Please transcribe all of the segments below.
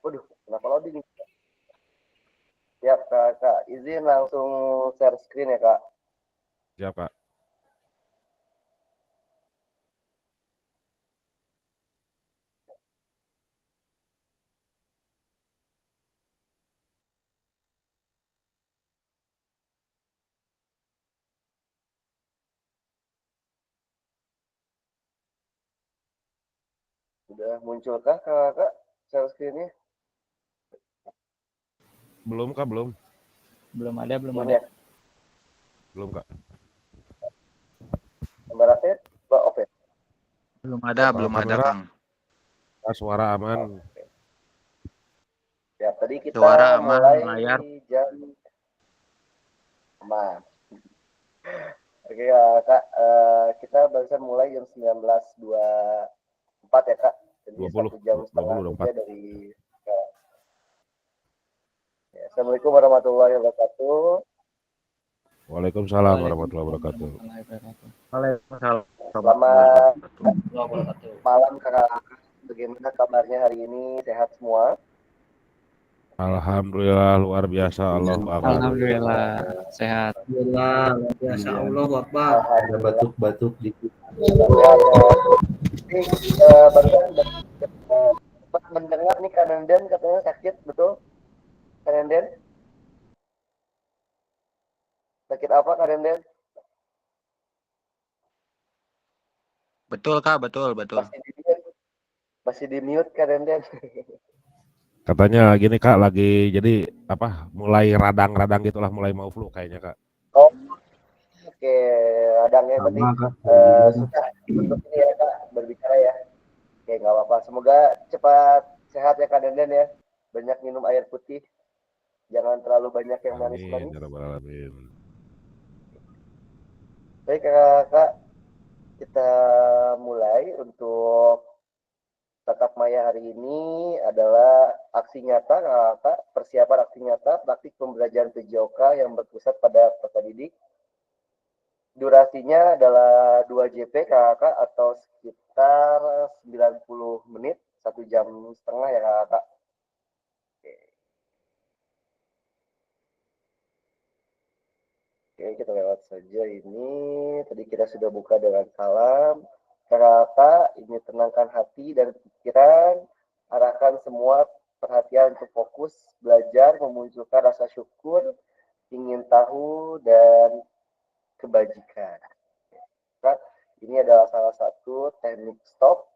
Waduh, kenapa loading? Siap, Kak. Izin langsung share screen ya, Kak. Siap, Kak. Sudah munculkah, Kak, share screen-nya? Belum, Kak, belum. Belum ada. Belum ya? Belum, Kak. Kameranya off ya? Belum ada, Kalau belum ada, kamera, Kang. suara aman. Oke. Ya, tadi Suara kita aman, mulai layar. jam aman. Oke, Kak, kita barusan mulai jam 19.24 ya, Kak. Jadi 20, 1,5 jam kerja 24. dari Kak. Ya, Assalamualaikum warahmatullahi wabarakatuh. Waalaikumsalam warahmatullahi wabarakatuh. Waalaikumsalam Selamat warahmatullahi wabarakatuh. malam, Kak. Bagaimana kabarnya hari ini? Sehat semua? Alhamdulillah luar biasa, Allahu Akbar. Alhamdulillah sehat. Alhamdulillah, luar biasa. Iya. Allah Akbar. Ada Alhamdulillah. batuk-batuk dikit. Sehat, Ini barusan sempat mendengar nih Kak Nenden katanya sakit, betul? Kak Nenden? Sakit apa Kak Nenden? Betul, Kak, betul. Masih di mute Kak Nenden. Katanya gini, Kak, lagi jadi mulai radang-radang gitulah, mulai mau flu kayaknya, Kak. Oh, oke. Radangnya berarti Sama Kak, juga. susah untuk ini ya Kak berbicara ya. Oke, nggak apa-apa. Semoga cepat sehat ya Kak Nenden ya. Banyak minum air putih. Jangan terlalu banyak yang Amin manis-manis. ya rabbal alamin. Baik Kak, kita mulai untuk tatap maya hari ini adalah aksi nyata, Kak, persiapan aksi nyata praktik pembelajaran PJOK yang berpusat pada peserta didik. Durasinya adalah 2 JP, Kak, atau sekitar 90 menit, 1,5 jam ya, Kak. Oke, kita lewat saja ini. Tadi kita sudah buka dengan salam. Kakak, ini tenangkan hati dan pikiran, arahkan semua perhatian untuk fokus, belajar, memunculkan rasa syukur, ingin tahu, dan kebajikan. Kak, ini adalah salah satu teknik stop.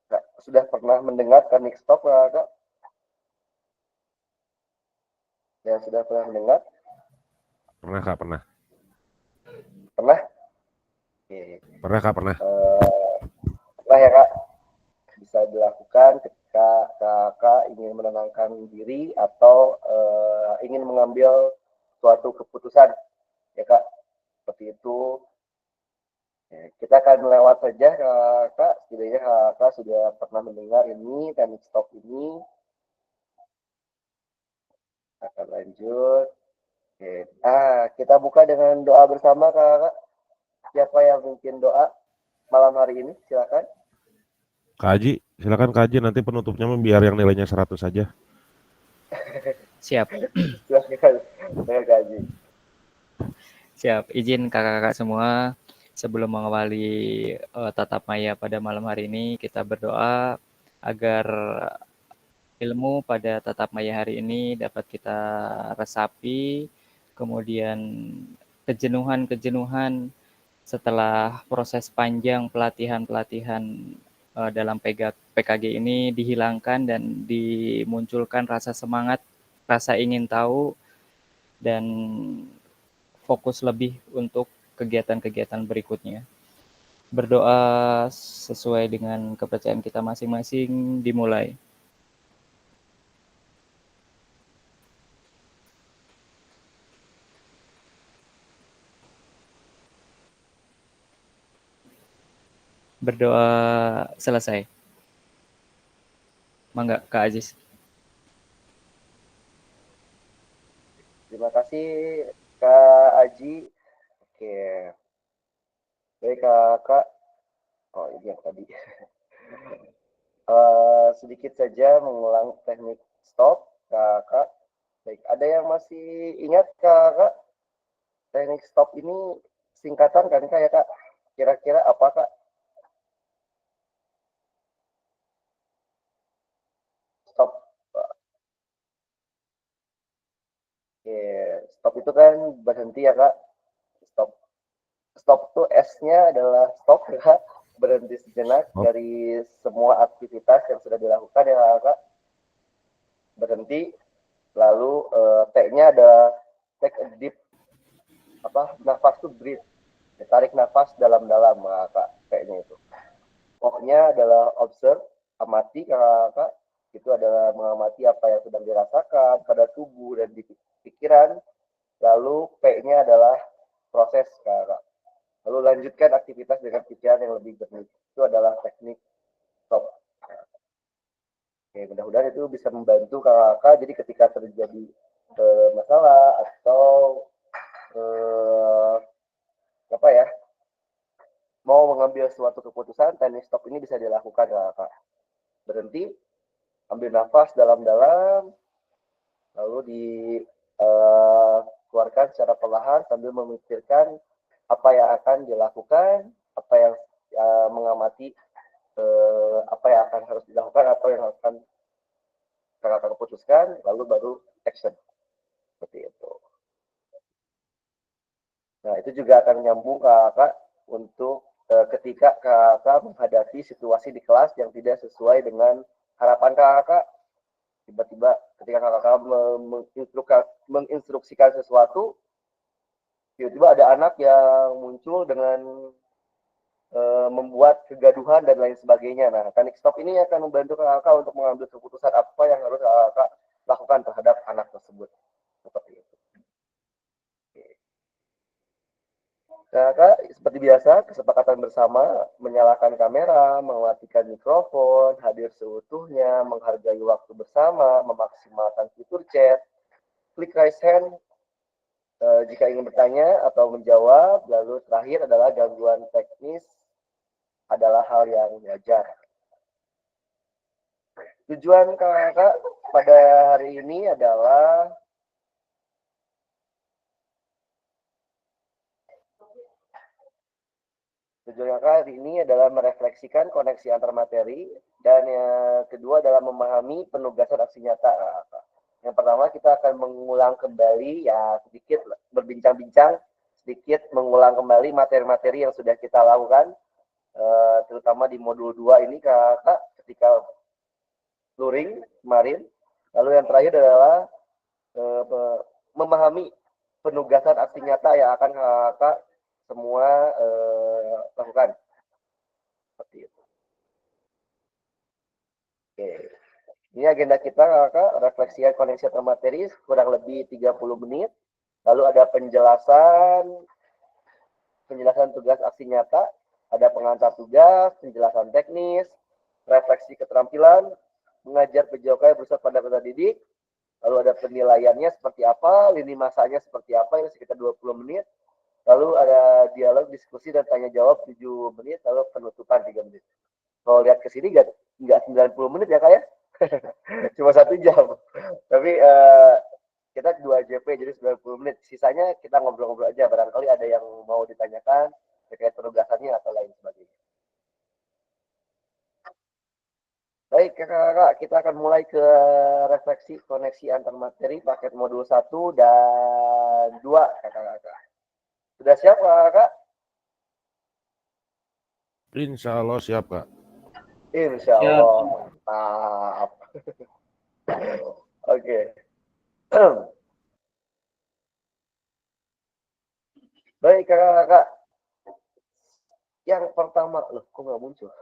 Kak, sudah pernah mendengar teknik stop, Kak? Yang sudah pernah mendengar? Pernah, Kak, pernah. Pernah? Oke. Pernah, Kak, pernah. Pernah ya, Kak? Bisa dilakukan ketika kakak ingin menenangkan diri atau ingin mengambil suatu keputusan ya kak, seperti itu. Ya, kita akan lewat saja kakak, setidaknya kakak sudah pernah mendengar ini teknik stop ini. Akan lanjut. Oke. Kita buka dengan doa bersama kakak. Siapa yang mungkin doa malam hari ini, silakan. Kak Haji, silakan Kak Haji, nanti penutupnya biar yang nilainya 100 saja. Siap. Silakan, Kak Haji. Siap. Izin kakak-kakak semua, sebelum mengawali tatap maya pada malam hari ini, kita berdoa agar ilmu pada tatap maya hari ini dapat kita resapi, kemudian kejenuhan-kejenuhan setelah proses panjang pelatihan-pelatihan dalam PKG ini dihilangkan dan dimunculkan rasa semangat, rasa ingin tahu, dan fokus lebih untuk kegiatan-kegiatan berikutnya. Berdoa sesuai dengan kepercayaan kita masing-masing, dimulai. Berdoa selesai. Mangga, Kak Aziz. Terima kasih Kak Aji. Oke. Baik Kakak. Oh ini yang tadi. sedikit saja mengulang teknik stop, Kakak. Baik, ada yang masih ingat, Kakak? Teknik stop ini singkatan kan, Kak, ya, Kak? Kira-kira apa, Kak? Stop. Oke, stop itu kan berhenti ya, Kak? Stop. Stop itu S-nya adalah stop, Kak. Berhenti sejenak Oh, dari semua aktivitas yang sudah dilakukan ya, Kak. Berhenti. Lalu T-nya adalah take a deep, nafas tuh breathe. Tarik nafas dalam-dalam, Kak. T-nya itu. O-nya adalah observe, amati, Kak. Itu adalah mengamati apa yang sedang dirasakan pada tubuh dan di pikiran. Lalu P-nya adalah proses, Kak. Lalu lanjutkan aktivitas dengan pikiran yang lebih jernih. Itu adalah teknik stop. Oke, mudah-mudahan itu bisa membantu kakak. Jadi ketika terjadi masalah atau apa ya, mau mengambil suatu keputusan, teknik stop ini bisa dilakukan kakak. Berhenti, ambil nafas dalam-dalam, lalu dikeluarkan secara perlahan sambil memikirkan apa yang akan dilakukan, apa yang mengamati apa yang akan harus dilakukan atau yang akan kakak putuskan, lalu baru action. Seperti itu. Nah, itu juga akan nyambung kakak untuk ketika kakak menghadapi situasi di kelas yang tidak sesuai dengan harapan kakak. Tiba-tiba ketika kakak menginstruksikan sesuatu, tiba-tiba ada anak yang muncul dengan membuat kegaduhan dan lain sebagainya. Nah, teknik stop ini akan membantu kakak untuk mengambil keputusan apa yang harus kakak lakukan terhadap anak tersebut. Seperti itu. Kakak, seperti biasa, kesepakatan bersama, menyalakan kamera, mematikan mikrofon, hadir seutuhnya, menghargai waktu bersama, memaksimalkan fitur chat, klik raise hand jika ingin bertanya atau menjawab, lalu terakhir adalah gangguan teknis adalah hal yang wajar. Tujuan kakak pada hari ini adalah Tujuan kakak hari ini adalah merefleksikan koneksi antar materi, dan yang kedua adalah memahami penugasan aksi nyata. Yang pertama kita akan mengulang kembali, ya sedikit berbincang-bincang, sedikit mengulang kembali materi-materi yang sudah kita lakukan, terutama di modul 2 ini kakak ketika luring kemarin. Lalu yang terakhir adalah memahami penugasan aksi nyata yang akan kakak semua lakukan. Seperti itu. Oke. Ini agenda kita, kakak, refleksikan koneksi antar materi kurang lebih 30 menit. Lalu ada penjelasan tugas aksi nyata, ada pengantar tugas, penjelasan teknis, refleksi keterampilan, mengajar PJOK berusaha pada peserta didik, lalu ada penilaiannya seperti apa, lini masanya seperti apa, ini sekitar 20 menit, lalu ada dialog, diskusi, dan tanya jawab 7 menit, lalu penutupan 3 menit. Kalau lihat ke sini nggak 90 menit ya, Kak ya? Cuma 1 jam. Tapi kita 2 JP, jadi 90 menit. Sisanya kita ngobrol-ngobrol aja, barangkali ada yang mau ditanyakan terkait penugasannya atau lain sebagainya. Baik, kakak-kakak, kita akan mulai ke refleksi koneksi antar materi paket modul 1 dan 2, kakak-kakak. Sudah siap, kakak? insya Allah siap, Kak. Insya Allah, mantap. Oke. Baik, kakak-kakak. Yang pertama, loh, kok nggak muncul?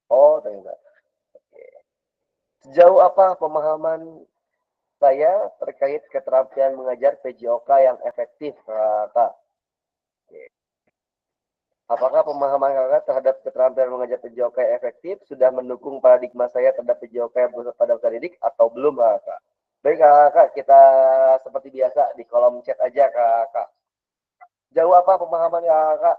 Oh, ternyata. Sejauh apa pemahaman saya terkait keterampilan mengajar PJOK yang efektif, kakak? Apakah pemahaman kakak terhadap keterampilan mengajar PJOK yang efektif sudah mendukung paradigma saya terhadap PJOK yang berusaha pada usaha didik atau belum, kakak? Baik, kakak, kita seperti biasa di kolom chat aja, kakak. Jauh apa pemahaman kakak?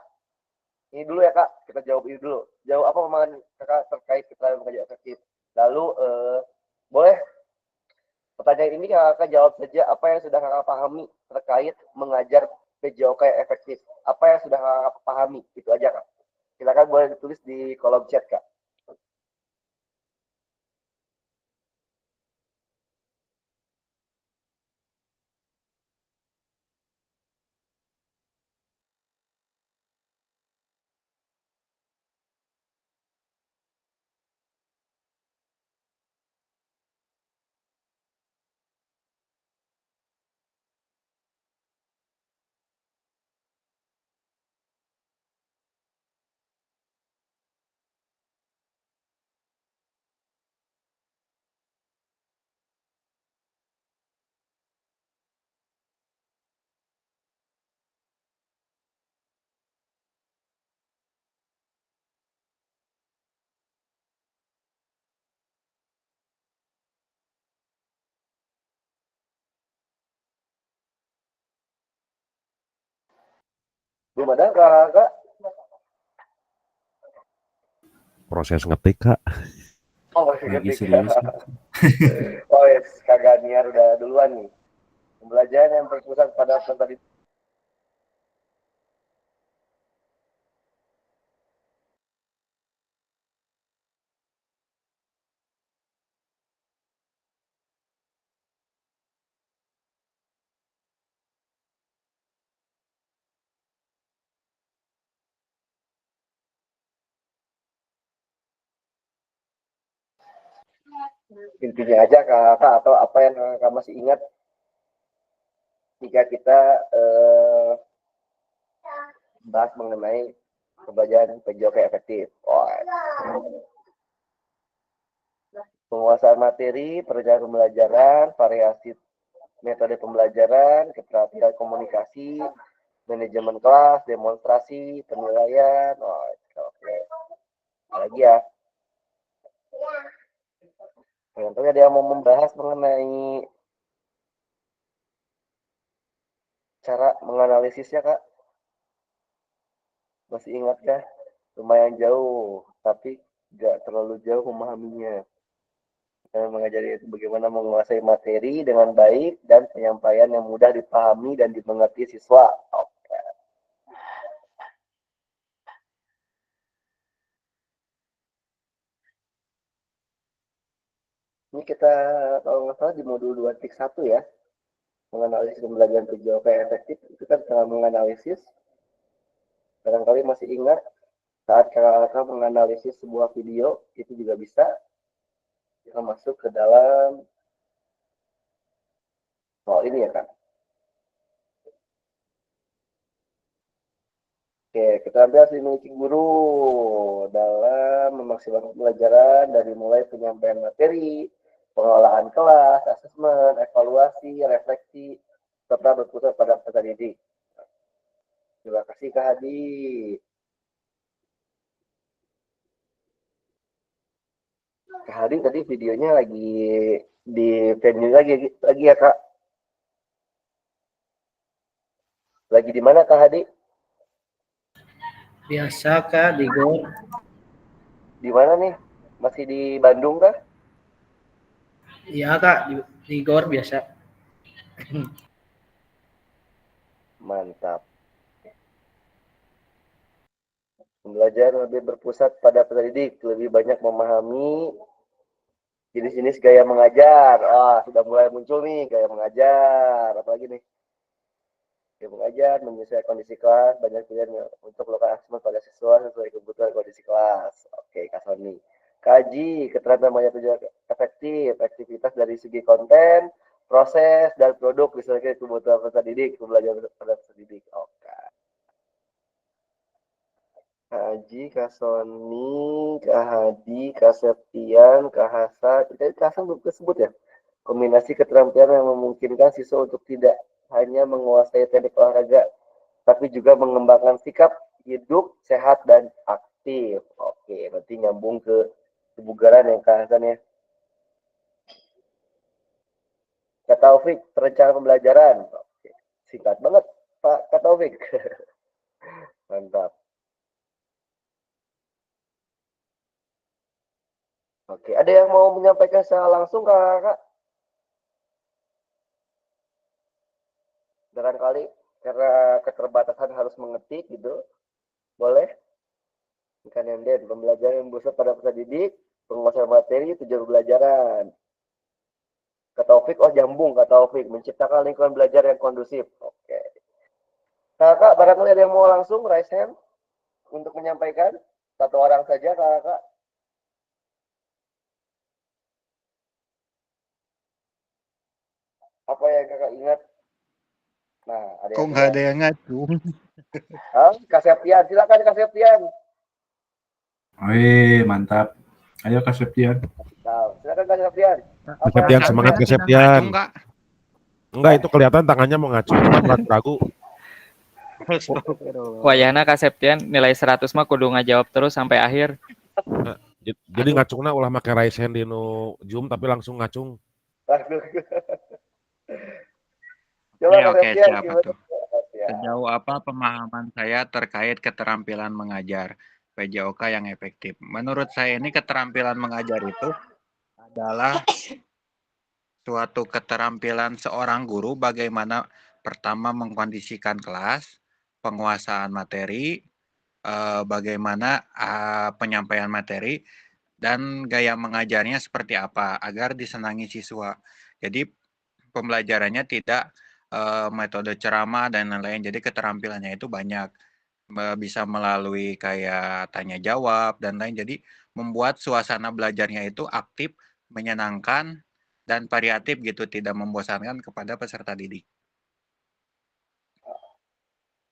Ini dulu ya kak, kita jawab ini dulu. Jauh apa pemahaman kakak terkait keterampilan mengajar efektif? Lalu boleh pertanyaan ini kakak jawab saja apa yang sudah kakak pahami terkait mengajar PJOK yang efektif. Apa yang sudah kakak pahami? Itu aja kak. Silakan boleh ditulis di kolom chat kak. Belum ada kakak? Proses ngetik kak. Oh masih Lagi ketik. serius. Oh yes, kagak niar udah duluan nih. Pembelajaran yang berpusat pada tadi. Intinya aja kakak atau apa yang kakak masih ingat jika kita bahas mengenai pembelajaran PJOK efektif. Penguasaan materi, perencanaan pembelajaran, variasi metode pembelajaran, keterampilan komunikasi, manajemen kelas, demonstrasi, penilaian. Oke. Lagi ya. Contohnya ada yang mau membahas mengenai cara menganalisisnya kak? Masih ingat kah? Lumayan jauh, tapi nggak terlalu jauh memahaminya. Mengajari itu bagaimana menguasai materi dengan baik dan penyampaian yang mudah dipahami dan dimengerti siswa. Oke. Ini kita kalau nggak salah di modul 2.1 ya, menganalisis pembelajaran PJOK yang efektif. Itu kan cara menganalisis. Barangkali masih ingat saat kakak menganalisis sebuah video, itu juga bisa kita masuk ke dalam soal ini ya kan. Oke, keterampilan dimiliki guru dalam memaksimalkan pembelajaran dari mulai penyampaian materi, pengelolaan kelas, asesmen, evaluasi, refleksi, serta berpusat pada peserta didik. Terima kasih Kak Hadi. Kak Hadi tadi videonya lagi di venue lagi ya Kak. Lagi di mana Kak Hadi? Biasa Kak di GOR. Di mana nih? Masih di Bandung kah? Iya Kak di GOR biasa. Mantap. Pembelajaran lebih berpusat pada pendidik, lebih banyak memahami jenis-jenis gaya mengajar. Sudah mulai muncul nih gaya mengajar. Apalagi nih? Gaya mengajar, menyesuaikan kondisi kelas, banyak pilihan untuk melakukan asesmen pada siswa sesuai kebutuhan kondisi kelas. Oke, Kak Sony. Kaji keterampilan mengajar efektif, aktivitas dari segi konten, proses, dan produk disesuaikan kebutuhan peserta didik, pembelajaran pada peserta didik. Oke. Kak Haji, Kak Sony, Kak Hadi, Kak Septian, Kak Hasan. Kak Hasan belum disebut ya? Kombinasi keterampilan yang memungkinkan siswa untuk tidak hanya menguasai teknik olahraga, tapi juga mengembangkan sikap hidup sehat dan aktif. Oke, berarti nyambung ke kebugaran yang Kak Hasan ya. Kak Taufik, perencanaan pembelajaran. Oke, singkat banget. Kak Taufik. Mantap. Oke, ada yang mau menyampaikan secara langsung Kak? Barangkali karena keterbatasan harus mengetik gitu. Boleh? Ikan Yanden, pembelajaran yang pusat pada peserta didik, penguasaan materi, tujuan pembelajaran. Kak Taufik, oh jambung Kak Taufik, menciptakan lingkungan belajar yang kondusif. Oke. Kakak, barangkali ada yang mau langsung raise hand untuk menyampaikan? Satu orang saja Kakak. Apa yang Kakak ingat? Nah, ada Kok yang nggak bilang. ada yang ngacung? Kak Septian, silakan Kak Septian. Wih, mantap. Ayo Kak Septian. Nah, silakan Kak Septian. Apa Septian, yang semangat Saya ke tidak Septian. ngacung, Kak. Enggak, itu kelihatan tangannya mau ngacung, cuma ragu-ragu. Wayahna Kak Septian nilai 100 mah kudu ngajawab terus sampai akhir. Jadi ngacungna ulah make raise hand di nu Zoom tapi langsung ngacung. Aduh. Coba Kak Oke, Septian siapa gimana? tuh? Ya. Sejauh apa pemahaman saya terkait keterampilan mengajar PJOK yang efektif? Menurut saya ini keterampilan mengajar itu adalah suatu keterampilan seorang guru bagaimana pertama mengkondisikan kelas, penguasaan materi, bagaimana penyampaian materi, dan gaya mengajarnya seperti apa agar disenangi siswa. Jadi pembelajarannya tidak metode ceramah dan lain-lain. Jadi keterampilannya itu banyak. Bisa melalui kayak tanya jawab dan lain. Jadi membuat suasana belajarnya itu aktif, menyenangkan, dan variatif gitu, tidak membosankan kepada peserta didik.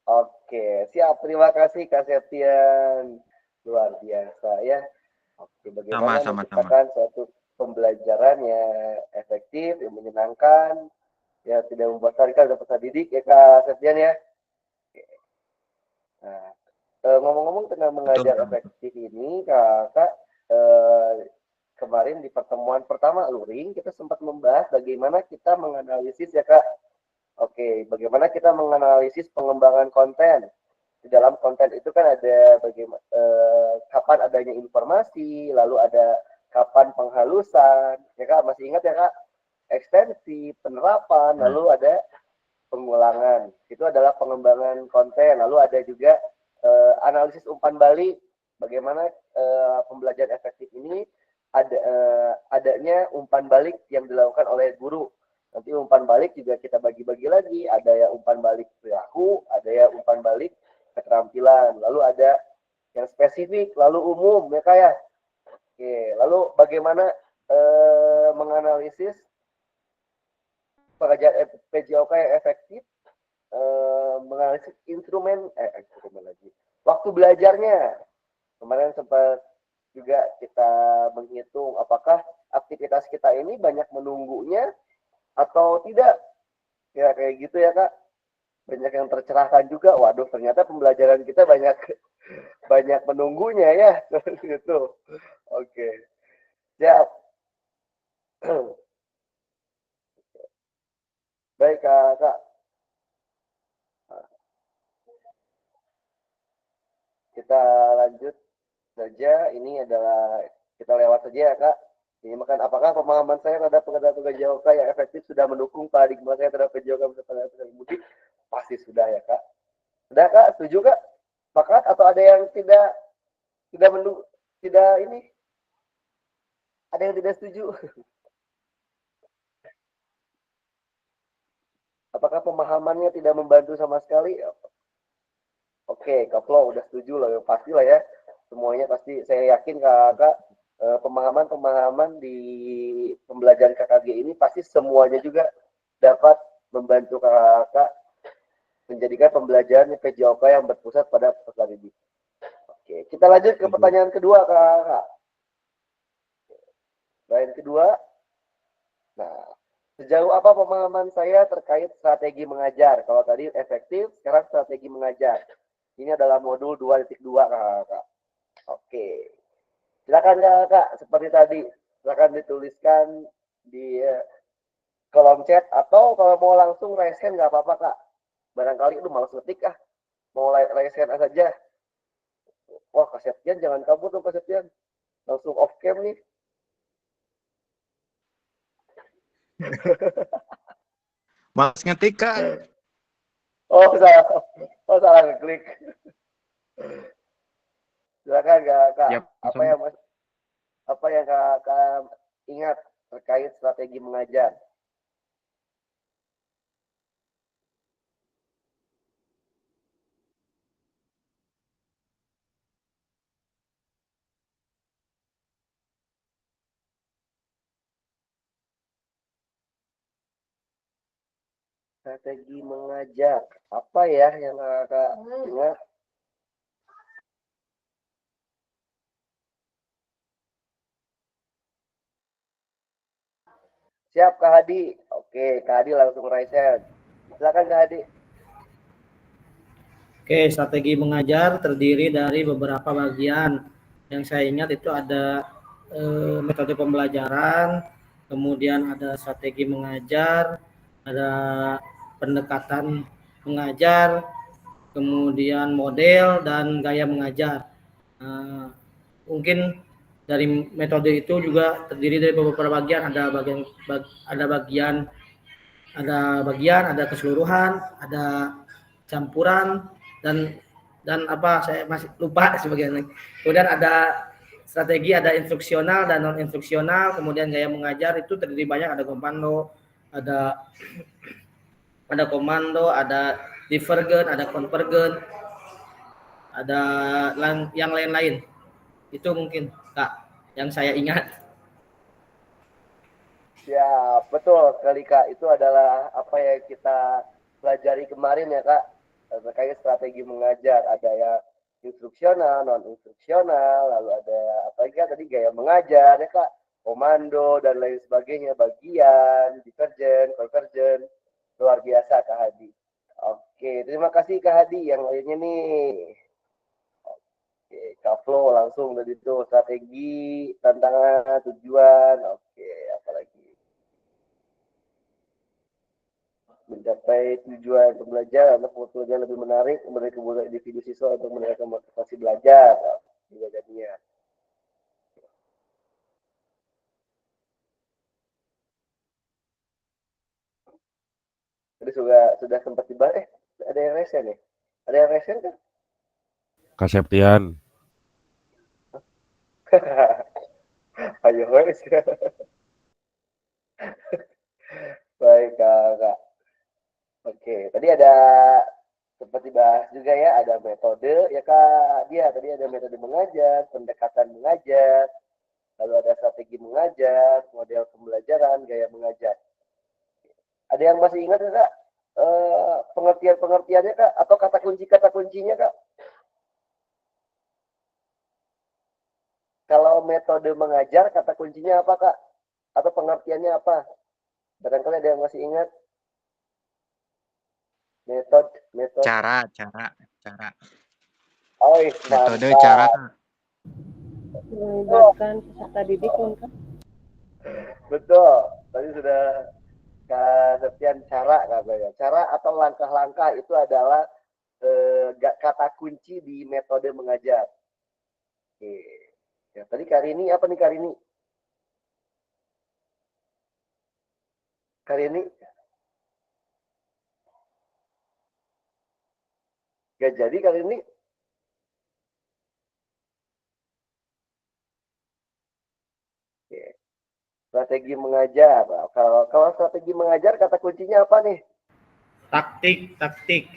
Oke, siap. Terima kasih Kak Septian. Luar biasa ya. Oke, bagaimana Sama-sama. menciptakan suatu pembelajaran yang efektif, yang menyenangkan, ya tidak membosankan untuk peserta didik ya Kak Septian ya. Nah, ngomong-ngomong tentang mengajar Betul. efektif ini, Kakak kemarin di pertemuan pertama Luring kita sempat membahas bagaimana kita menganalisis ya Kak. Oke, bagaimana kita menganalisis pengembangan konten. Di dalam konten itu kan ada bagaimana kapan adanya informasi, lalu ada kapan penghalusan, ya Kak, masih ingat ya Kak? Ekstensi, penerapan, lalu ada pengulangan. Itu adalah pengembangan konten. Lalu ada juga analisis umpan balik. Bagaimana pembelajaran efektif ini adanya umpan balik yang dilakukan oleh guru. Nanti umpan balik juga kita bagi-bagi lagi. Ada yang umpan balik perilaku, ada yang umpan balik keterampilan. Lalu ada yang spesifik, lalu umum, ya kayak. Oke, lalu bagaimana menganalisis pengajar PJOK yang efektif, menganalisis instrumen lagi. Waktu belajarnya kemarin sempat juga kita menghitung apakah aktivitas kita ini banyak menunggunya atau tidak. Ya kayak gitu ya Kak. Banyak yang tercerahkan juga. Waduh, ternyata pembelajaran kita banyak menunggunya ya. Gitu. Oke. Siap. Baik Kak. Kita lanjut saja. Ini adalah kita lewat saja ya Kak. Ini makan apakah pemahaman saya terhadap pengadaan tugas JOK yang efektif sudah mendukung paradigma saya terhadap PJOK beserta mudik? Pasti sudah ya Kak. Sudah Kak, setuju Kak? Sepakat atau ada yang tidak mendukung, tidak ini? Ada yang tidak setuju? Apakah pemahamannya tidak membantu sama sekali? Oke, Kak Flo udah setuju lah, pasti lah ya. Semuanya pasti, saya yakin Kakak pemahaman di pembelajaran KKG ini pasti semuanya juga dapat membantu Kakak menjadikan pembelajaran PJOK yang berpusat pada peserta didik. Oke, kita lanjut ke pertanyaan kedua Kakak. Pertanyaan kedua, nah, sejauh apa pemahaman saya terkait strategi mengajar? Kalau tadi efektif, sekarang strategi mengajar. Ini adalah modul 2.2 Kakak. Oke. Silakan Kakak, seperti tadi, silakan dituliskan di kolom chat atau kalau mau langsung raise hand nggak apa-apa Kak. barangkali lu malas ngetik mau resen saja. Wah, Kak Septian jangan kabur dong, Kak Septian. Langsung off cam nih. Mas ngetik Kak. Oh, salah ngeklik. Silakan Kak. Ya, Apa yang Kak ingat terkait strategi mengajar? Strategi mengajar. Apa ya yang Kakak ingat? Siap Kak Hadi. Oke, Kak Hadi langsung raise hand. Silakan Kak Hadi. Oke, strategi mengajar terdiri dari beberapa bagian. Yang saya ingat itu ada metode pembelajaran, kemudian ada strategi mengajar, ada pendekatan mengajar, kemudian model dan gaya mengajar. Mungkin dari metode itu juga terdiri dari beberapa bagian, ada keseluruhan, ada campuran dan apa saya masih lupa sebagian. Kemudian ada strategi, ada instruksional dan non instruksional, kemudian gaya mengajar itu terdiri banyak, ada komando, ada divergen, ada konvergen, ada yang lain-lain. Itu mungkin Kak yang saya ingat. Ya, betul sekali Kak. Itu adalah apa yang kita pelajari kemarin ya Kak. Terkait strategi mengajar. Ada yang instruksional, non-instruksional, lalu ada apa lagi tadi gaya mengajar ya Kak. Komando dan lain sebagainya, bagian, divergen, konvergen. Luar biasa Kak Hadi. Oke, terima kasih Kak Hadi. Yang lainnya nih. Oke, Kak Flo langsung dari itu strategi, tantangan, tujuan. Oke, apalagi mencapai tujuan pembelajaran atau fotonya lebih menarik, memberi kemudahan individu siswa untuk meningkatkan motivasi belajar. Juga jadinya. Tadi sudah sempat dibahas. Ada yang resen nih? Ada yang resen kan? Kak Septian. Ayo wes. Baik Kak. Oke, tadi ada sempat dibahas juga ya, ada metode ya Kak. Tadi ada metode mengajar, pendekatan mengajar, lalu ada strategi mengajar, model pembelajaran, gaya mengajar. Ada yang masih ingat ya Kak? Pengertiannya Kak, atau kata kuncinya Kak? Kalau metode mengajar, kata kuncinya apa Kak? Atau pengertiannya apa? Barangkali ada yang masih ingat? Metode. Cara. Oh, Metode, mantap. cara. Melibatkan peserta didik kan? Betul. Tadi sudah Kak Septian cara katanya. Cara atau langkah-langkah itu adalah kata kunci di metode mengajar. Oke. Ya, tadi Karini apa nih Karini? Karini? Gak jadi kali ini. Oke. Strategi mengajar. Kalau strategi mengajar kata kuncinya apa nih? Taktik.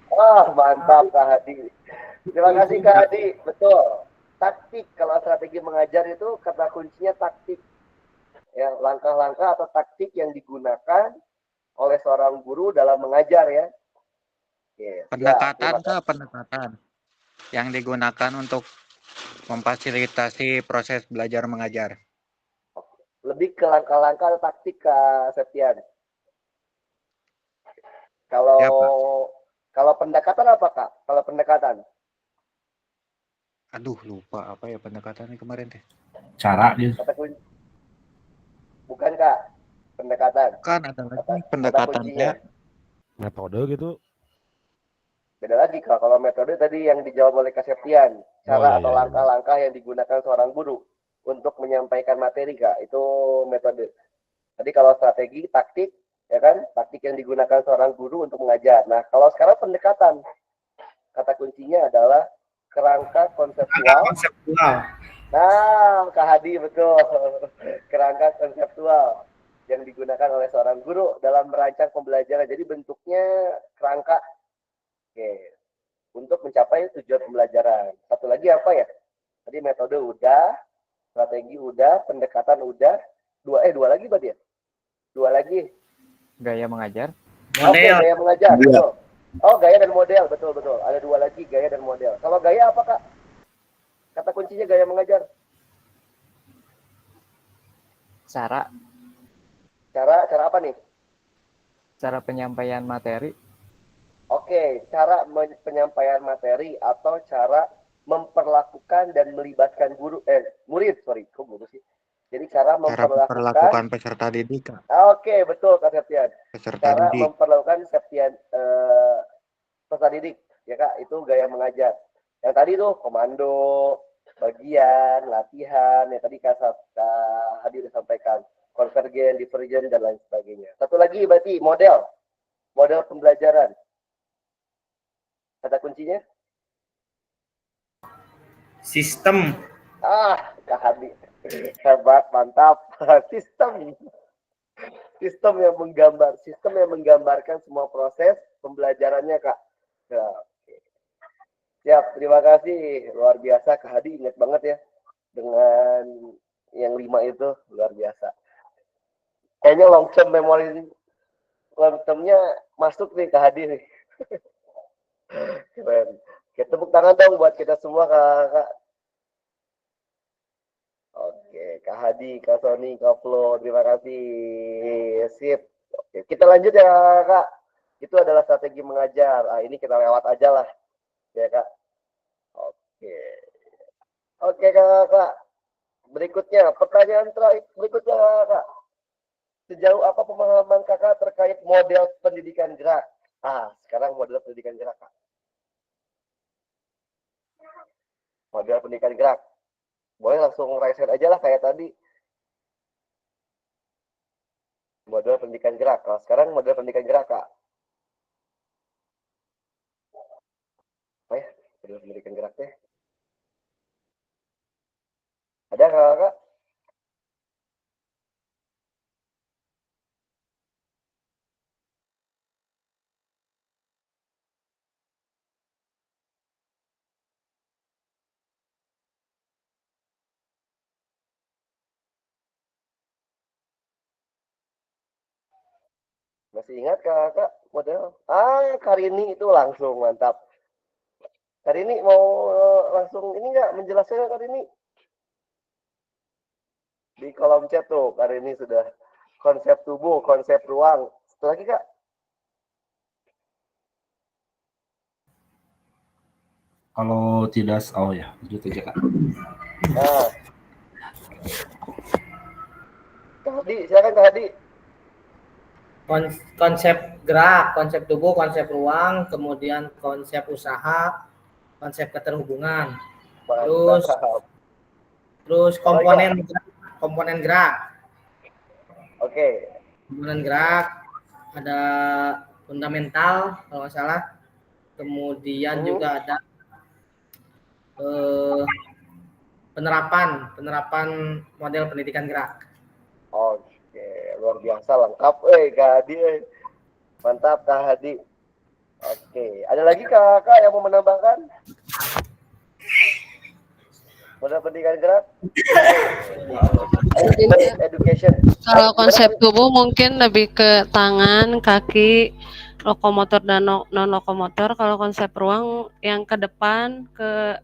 Wah, mantap Kak Hadi. Terima kasih Kak Hadi. Betul. Taktik. Kalau strategi mengajar itu kata kuncinya taktik. Ya, langkah-langkah atau taktik yang digunakan oleh seorang guru dalam mengajar ya. Pendekatan yang digunakan untuk memfasilitasi proses belajar mengajar. Lebih ke langkah-langkah atau taktik Kak Septian. Kalau pendekatan apa Kak? Kalau pendekatan? Aduh, lupa apa ya pendekatannya kemarin teh. Cara dia. Bukan Kak, pendekatan. Kan ada lagi pendekatannya. Metode gitu. Beda lagi Kak, kalau metode tadi yang dijawab oleh Kak Septian, Oh cara iya atau iya iya. langkah-langkah yang digunakan seorang guru untuk menyampaikan materi Kak, itu metode. Tadi kalau strategi, taktik, ya kan, taktik yang digunakan seorang guru untuk mengajar. Nah, kalau sekarang pendekatan, kata kuncinya adalah kerangka konseptual. Konseptual. Nah, Kak Hadi betul. Kerangka konseptual yang digunakan oleh seorang guru dalam merancang pembelajaran. Jadi bentuknya kerangka. Oke, untuk mencapai tujuan pembelajaran. Satu lagi apa ya? Tadi metode udah, strategi udah, pendekatan udah. Dua lagi berarti ya? Dua lagi. Gaya mengajar. Oke, Model. gaya mengajar, betul. Oh, gaya dan model, betul. Ada dua lagi, gaya dan model. Kalau gaya apa, Kak? Kata kuncinya gaya mengajar. Cara Cara apa nih? cara penyampaian materi. Oke, cara penyampaian materi atau cara memperlakukan dan melibatkan murid, kok guru sih? Jadi cara Cara memperlakukan. memperlakukan peserta didik, Kak. Oke, betul Kak Septian. Peserta Cara didik. memperlakukan peserta didik, ya Kak, itu gaya mengajar. Yang tadi tuh komando, bagian, latihan, yang tadi Kak Hadi udah sampaikan, konvergen, divergen, dan lain sebagainya. Satu lagi berarti model pembelajaran. Kata kuncinya? Sistem. Kak Hadi. Hebat, mantap. Sistem yang menggambarkan semua proses pembelajarannya, Kak. Ya, oke. Siap, terima kasih. Luar biasa, Kak Hadi ingat banget ya dengan yang 5 itu, luar biasa. Kayaknya long termnya masuk nih Kak Hadi nih. Keren. Oke, tepuk tangan dong buat kita semua, Kak. Oke, Kak Hadi, Kak Sony, Kak Flo, terima kasih. Sip. Oke, kita lanjut ya, Kak. Itu adalah strategi mengajar. Ini kita lewat aja lah, ya, Kak. Oke. Oke, Kak. Berikutnya, pertanyaan terakhir berikutnya, Kak. Sejauh apa pemahaman Kakak terkait model pendidikan gerak? Sekarang model pendidikan gerak, Kak. Model pendidikan gerak. Boleh langsung raise hand aja lah kayak tadi. Model pendidikan gerak. Kalau sekarang model pendidikan gerak, Kak. Apa ya? Model pendidikan gerak teh. Ada Kak? Masih ingat Kak model? Karini itu langsung mantap. Karini mau langsung ini nggak menjelaskan Karini? Di kolom chat tuh Karini sudah konsep tubuh, konsep ruang. Satu lagi Kak? Kalau tidak, oh ya, lanjut aja Kak. Nah. Kak Hadi, silakan Kak Hadi. Konsep gerak, konsep tubuh, konsep ruang, kemudian konsep usaha, konsep keterhubungan. Terus komponen gerak. Oke. Komponen gerak ada fundamental kalau nggak salah. Kemudian juga ada penerapan model pendidikan gerak. Oke, luar biasa lengkap, Kak Hadi. Mantap Kak Hadi. Oke, ada lagi Kakak yang mau menambahkan? Model pendidikan gerak? Education. Kalau konsep tubuh mungkin lebih ke tangan, kaki, lokomotor dan non lokomotor. Kalau konsep ruang yang ke depan, ke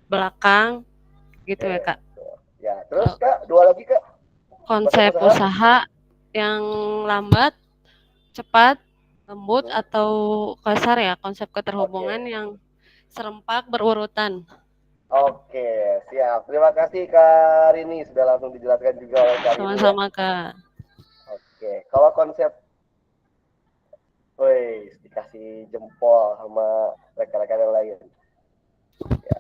belakang, gitu ya Kak. Ya, terus Kak, dua lagi Kak. Konsep usaha yang lambat, cepat, lembut atau kasar ya. Konsep keterhubungan yang serempak berurutan. Oke, siap. Terima kasih Kak Rini sudah langsung dijelaskan juga oleh Kak Rini. Sama-sama Kak. Oke, kalau konsep, dikasih jempol sama rekan-rekan yang lain. Ya.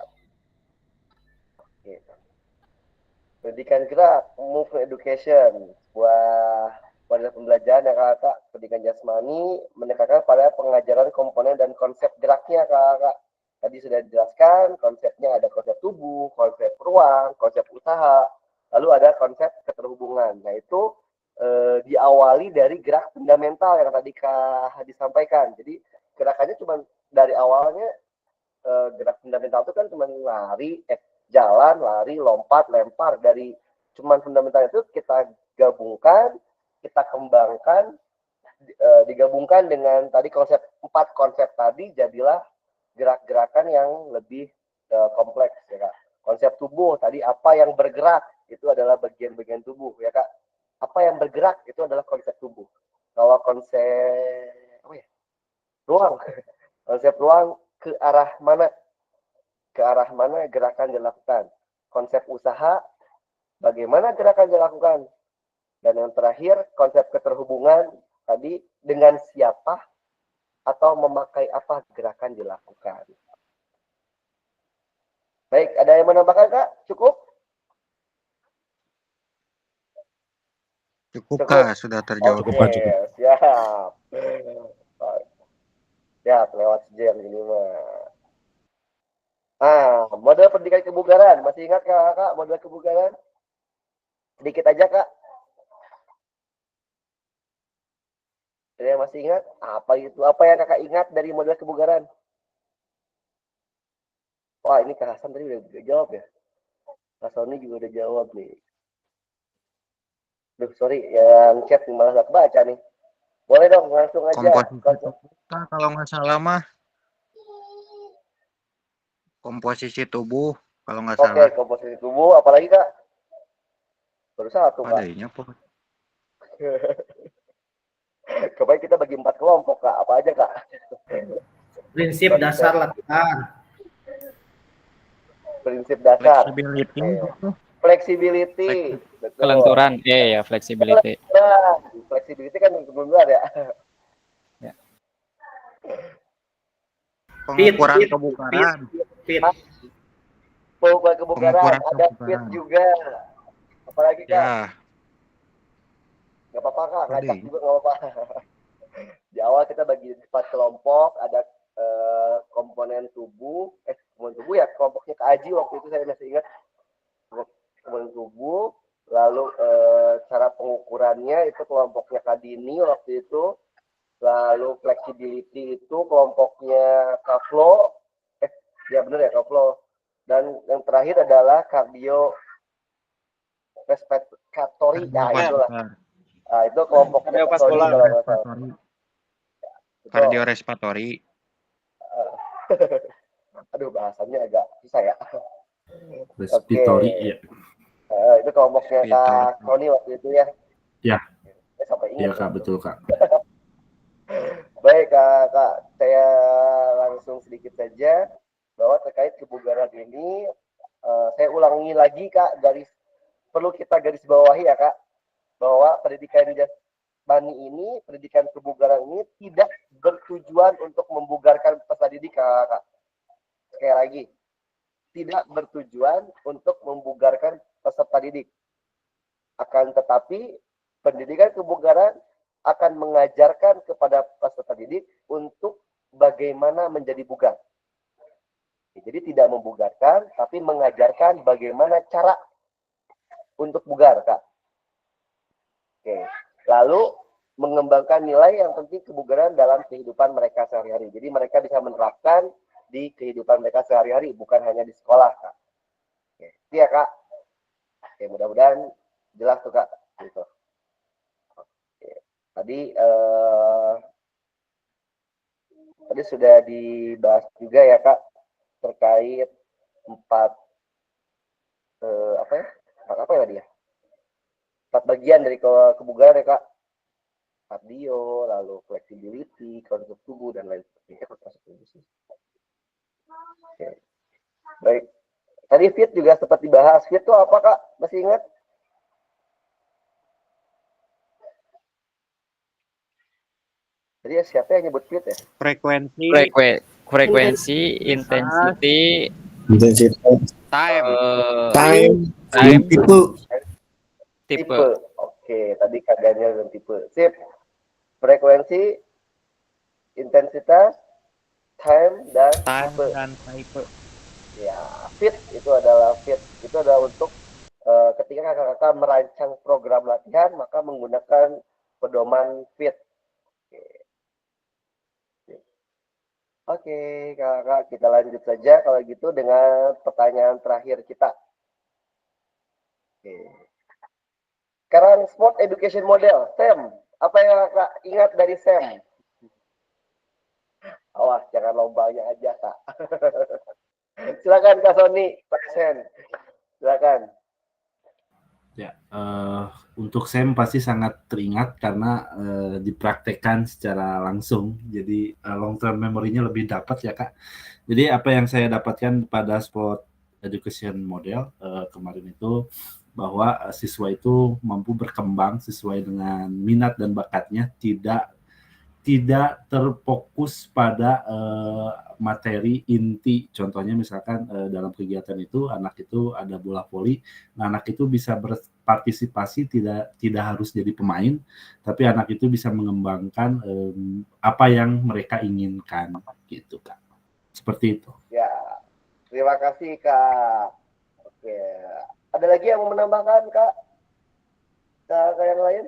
Oke. Pendidikan gerak, move education, sebuah model pembelajaran yang kakak pendidikan jasmani menekankan pada pengajaran komponen dan konsep geraknya kakak. Tadi sudah dijelaskan konsepnya, ada konsep tubuh, konsep ruang, konsep usaha, lalu ada konsep keterhubungan. Nah itu diawali dari gerak fundamental yang tadi Kak disampaikan. Jadi gerakannya cuma dari awalnya gerak fundamental itu kan cuma lari, jalan, lari, lompat, lempar. Dari cuman fundamental itu kita gabungkan, kita kembangkan, digabungkan dengan tadi empat konsep tadi, jadilah gerak-gerakan yang lebih kompleks ya Kak. Konsep tubuh tadi, apa yang bergerak itu adalah bagian-bagian tubuh ya Kak. Apa yang bergerak itu adalah konsep tubuh. Kalau konsep ruang, konsep ruang ke arah mana gerakan dilakukan. Konsep usaha, bagaimana gerakan dilakukan. Dan yang terakhir, konsep keterhubungan tadi, dengan siapa atau memakai apa gerakan dilakukan. Baik, ada yang menambahkan Kak? Cukup? Cukup Kak, sudah terjawab. Cukup, Kak, cukup. Siap. Siap, lewat jam ini mah. Model pendidikan kebugaran. Masih ingat Kak model kebugaran? Sedikit aja Kak. Ada yang masih ingat? Apa itu? Apa yang Kakak ingat dari model kebugaran? Wah, ini Kak Hasan tadi udah jawab ya. Kak Sony juga udah jawab nih. Duh, sorry, yang chat malah gak baca nih. Boleh dong, langsung aja. Kalau nggak salah mah komposisi tubuh, kalau nggak salah. Oke, komposisi tubuh, apalagi Kak? Baru satu Kak. Adanya po. Kemudian kita bagi 4 kelompok Kak. Apa aja Kak? Prinsip dasar latihan. Prinsip dasar. Flexibility. Flexibility. Betul. Kelenturan, ya flexibility. Flexibility kan benar ya. Ya. Pengukuran kebugaran. Pengukuran kebugaran, ada fit juga. Apalagi Kak? Ya. Gak apa-apa Kak, ngajak juga gak apa-apa. Di awal kita bagi 4 kelompok, ada komponen tubuh ya, kelompoknya Kak Aji waktu itu saya masih ingat. Komponen tubuh, lalu cara pengukurannya itu kelompoknya Kak Dini waktu itu, lalu flexibility itu kelompoknya Kak Flo, ya benar ya Kak Flo, dan yang terakhir adalah cardio respiratory, itulah. Nah, itu kelompoknya Kak Sony kalau nggak salah. Kardiorespiratory. Aduh, bahasanya agak susah ya. Respiratory, ya. Itu kelompoknya Kak Sony waktu itu ya. Ya. Sampai ingat. Iya Kak, betul Kak. Baik Kak, saya langsung sedikit saja bahwa terkait kebugaran ini, saya ulangi lagi Kak, perlu kita garis bawahi ya Kak, bahwa pendidikan jasmani ini, pendidikan kebugaran ini tidak bertujuan untuk membugarkan peserta didik Kak. Sekali lagi, tidak bertujuan untuk membugarkan peserta didik. Akan tetapi, pendidikan kebugaran akan mengajarkan kepada peserta didik untuk bagaimana menjadi bugar. Jadi tidak membugarkan, tapi mengajarkan bagaimana cara untuk bugar, Kak. Oke. Lalu mengembangkan nilai yang penting kebugaran dalam kehidupan mereka sehari-hari. Jadi mereka bisa menerapkan di kehidupan mereka sehari-hari, bukan hanya di sekolah, Kak. Oke. Itu ya, Kak. Oke, mudah-mudahan jelas tuh, Kak. Gitu. Oke. Tadi sudah dibahas juga ya, Kak, terkait 4 bagian dari kebugaran ya Kak. Cardio, lalu flexibility, konsep tubuh dan lain sebagainya. Oke. Baik. Tadi fit juga sempat dibahas. Fit itu apa Kak? Masih ingat? Jadi siapa yang nyebut fit ya? Frekuensi. frekuensi, intensity, Intensitas, Time. time, time, tipe. tipe. Oke, tadi kagaknya dan tipe. Sip. Frekuensi, intensitas, time, dan Time tipe. dan type. Ya, fit itu adalah fit. Itu adalah untuk ketika kakak-kakak merancang program latihan, maka menggunakan pedoman fit. Oke, kakak, kita lanjut saja kalau gitu dengan pertanyaan terakhir kita. Oke. Sekarang Sport Education Model, SEM. Apa yang kakak ingat dari SEM? Awas, jangan lombanya aja, Kak. Silakan Kak Sony, Pak Sen. Silakan. Ya, untuk SEM pasti sangat teringat karena dipraktekkan secara langsung. Jadi long term memory-nya lebih dapat ya Kak. Jadi apa yang saya dapatkan pada Sport Education Model kemarin itu bahwa siswa itu mampu berkembang sesuai dengan minat dan bakatnya, tidak terfokus pada materi inti. Contohnya misalkan dalam kegiatan itu anak itu ada bola voli, nah anak itu bisa berpartisipasi, tidak harus jadi pemain, tapi anak itu bisa mengembangkan apa yang mereka inginkan gitu Kak. Seperti itu. Ya, terima kasih Kak. Oke, ada lagi yang mau menambahkan Kak? Kak yang lain?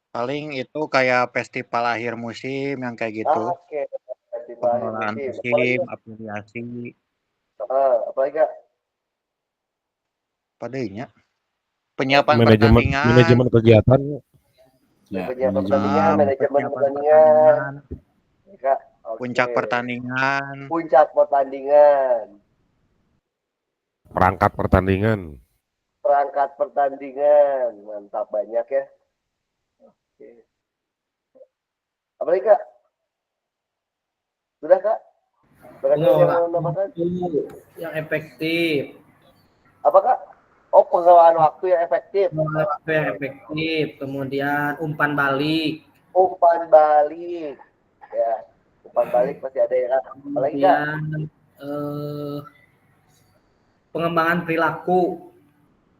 Paling itu kayak festival akhir musim yang kayak gitu. Oke, festival akhir Pengelolaan musim. musim, afiliasi, Apalagi Kak? padanya. Penyiapan Manajemen pertandingan, kegiatan. Ya, Penyiapan pertandingan, manajemen persiapan pertandingan. pertandingan, Kak, oke. puncak pertandingan, Puncak pertandingan. Perangkat pertandingan. Perangkat pertandingan. Mantap, banyak ya. Oke. Apalagi Kak? Sudah Kak? Berarti yang mau menambahkan? Yang efektif. Apa Kak? Oh, pengelolaan waktu yang efektif. Waktu yang efektif. Kemudian umpan balik. Umpan balik. Ya, umpan balik masih ada ya Kak. Apalagi Kak? Kemudian pengembangan perilaku.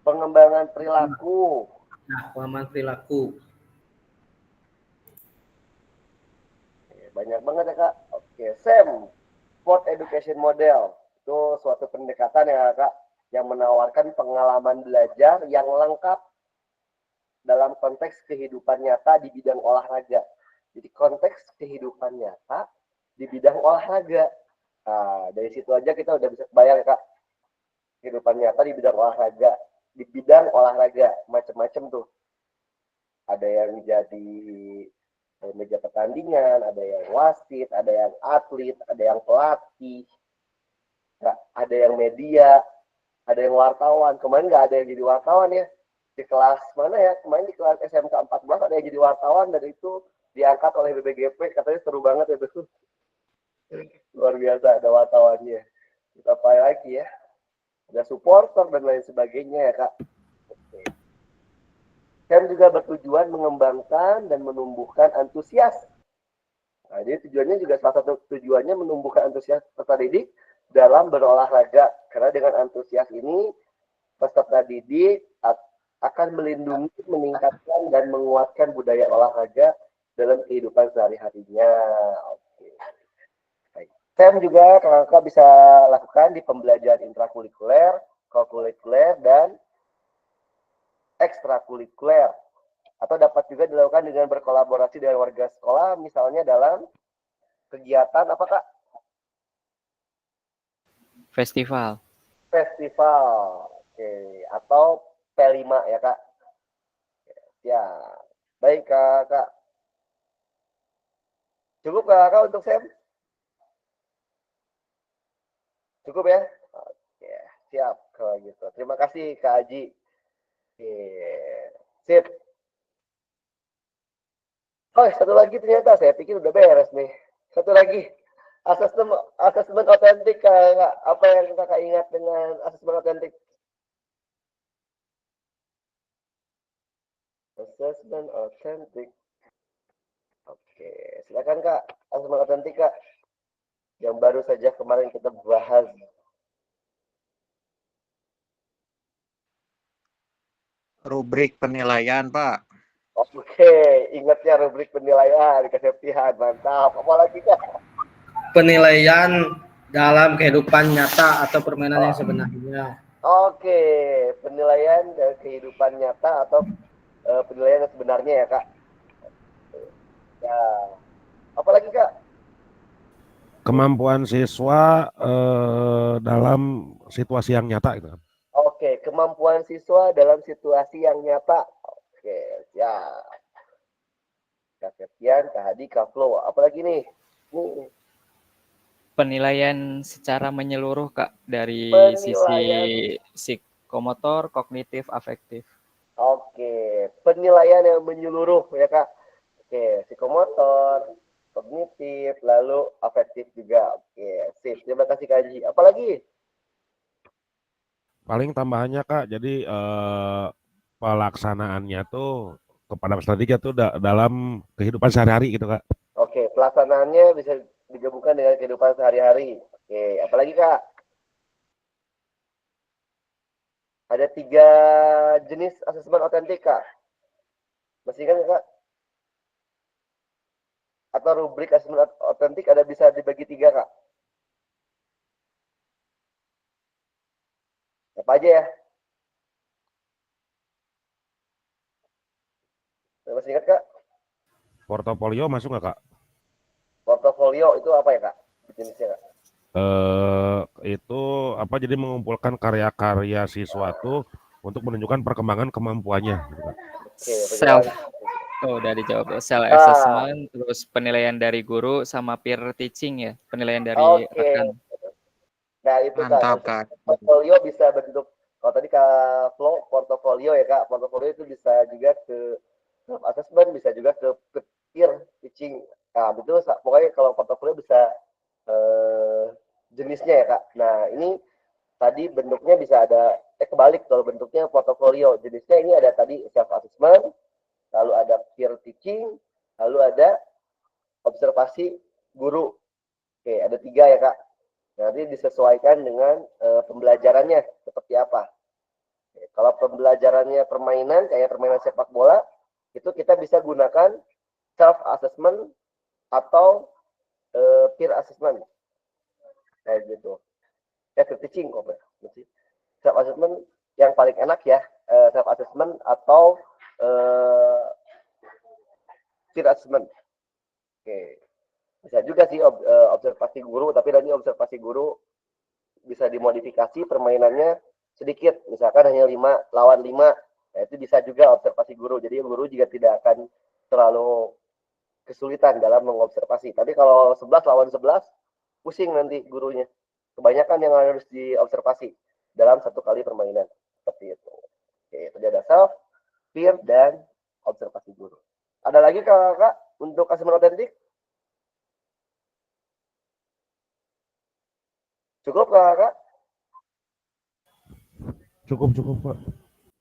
Pengembangan perilaku. Nah, pengembangan perilaku. Banyak banget ya Kak. Oke, SEM, Sport Education Model. Itu suatu pendekatan ya Kak, yang menawarkan pengalaman belajar yang lengkap dalam konteks kehidupan nyata di bidang olahraga. Jadi konteks kehidupan nyata di bidang olahraga. Nah, dari situ aja kita udah bisa bayang ya Kak, kehidupan nyata di bidang olahraga. Di bidang olahraga, macam-macam tuh. Ada yang jadi meja pertandingan, ada yang wasit, ada yang atlet, ada yang pelatih, ada yang media, ada yang wartawan. Kemarin nggak ada yang jadi wartawan ya. Di kelas mana ya? Kemarin di kelas SMK 14 ada yang jadi wartawan dan itu diangkat oleh BBGP. Katanya seru banget itu. Luar biasa ada wartawannya. Kita play lagi ya. Ada supporter dan lain sebagainya ya Kak. SEM juga bertujuan mengembangkan dan menumbuhkan antusias. Nah, jadi tujuannya juga salah satu tujuannya menumbuhkan antusias peserta didik dalam berolahraga. Karena dengan antusias ini peserta didik akan melindungi, meningkatkan dan menguatkan budaya olahraga dalam kehidupan sehari-harinya. Oke. SEM juga kakak bisa lakukan di pembelajaran intrakurikuler, kokurikuler, dan ekstrakurikuler, atau dapat juga dilakukan dengan berkolaborasi dengan warga sekolah, misalnya dalam kegiatan apa Kak? Festival. Oke, atau P5 ya Kak. Ya, baik Kak. Cukup Kak untuk SEM? Cukup ya? Oke, siap kalau gitu. Terima kasih Kak Aji. Oke, sip. Oh, satu lagi ternyata saya pikir udah beres nih. Satu lagi, asesmen otentik Kak. Apa yang Kakak ingat dengan asesmen otentik? Assessment otentik. Oke. Oke, silakan Kak. Asesmen otentik Kak. Yang baru saja kemarin kita bahas. Rubrik penilaian, Pak. Oke, ingatnya rubrik penilaian kesetiaan, mantap. Apalagi Kak? Penilaian dalam kehidupan nyata atau permainan yang sebenarnya. Oke, penilaian dari kehidupan nyata atau penilaian yang sebenarnya ya Kak. Ya, apalagi Kak? Kemampuan siswa dalam situasi yang nyata gitu kan. Oke, kemampuan siswa dalam situasi yang nyata. Oke, ya. Kak Septian, Kak Hadi, Kak Flo. Apalagi nih? Penilaian secara menyeluruh Kak dari sisi psikomotor, kognitif, afektif. Oke, penilaian yang menyeluruh ya Kak. Oke, psikomotor, kognitif, lalu afektif juga. Oke, sip. Terima kasih Kak Haji. Apalagi? Paling tambahannya Kak, jadi pelaksanaannya tuh kepada peserta didik tuh dalam kehidupan sehari-hari gitu Kak. Oke, pelaksanaannya bisa digabungkan dengan kehidupan sehari-hari. Oke, apalagi Kak? Ada 3 jenis asesmen otentik Kak. Masih ingat Kak? Atau rubrik asesmen otentik ada bisa dibagi 3 Kak? Apa aja ya? Masih ingat Kak? Portofolio masuk nggak Kak? Portofolio itu apa ya Kak? Jenisnya Kak? Itu apa, jadi mengumpulkan karya-karya siswa tuh untuk menunjukkan perkembangan kemampuannya gitu Kak. Self, udah dijawab ya. Self assessment, terus penilaian dari guru sama peer teaching ya, penilaian dari rekan. Nah itu Mantap, Kak. Portofolio bisa bentuk, kalau tadi Kak Flo portofolio ya Kak, portofolio itu bisa juga ke self assessment, bisa juga ke peer teaching. Nah itu pokoknya kalau portofolio bisa jenisnya ya Kak. Nah ini tadi bentuknya bisa ada kebalik, kalau bentuknya portofolio jenisnya ini ada tadi self assessment, lalu ada peer teaching, lalu ada observasi guru. Oke, ada 3 ya Kak. Nanti disesuaikan dengan pembelajarannya seperti apa. Oke, kalau pembelajarannya permainan kayak permainan sepak bola, itu kita bisa gunakan self assessment atau peer assessment. Kayak gitu. Ya, peer teaching kok, self assessment yang paling enak ya, self assessment atau peer assessment. Oke. Bisa juga sih observasi guru, tapi nanti observasi guru bisa dimodifikasi permainannya sedikit, misalkan hanya 5 lawan 5. Nah, itu bisa juga observasi guru. Jadi guru juga tidak akan terlalu kesulitan dalam mengobservasi. Tapi kalau 11 lawan 11, pusing nanti gurunya. Kebanyakan yang harus diobservasi dalam satu kali permainan. Seperti itu. Oke, itu ada self, peer, dan observasi guru. Ada lagi Kak untuk asesmen otentik? Cukup Kak? Cukup Pak.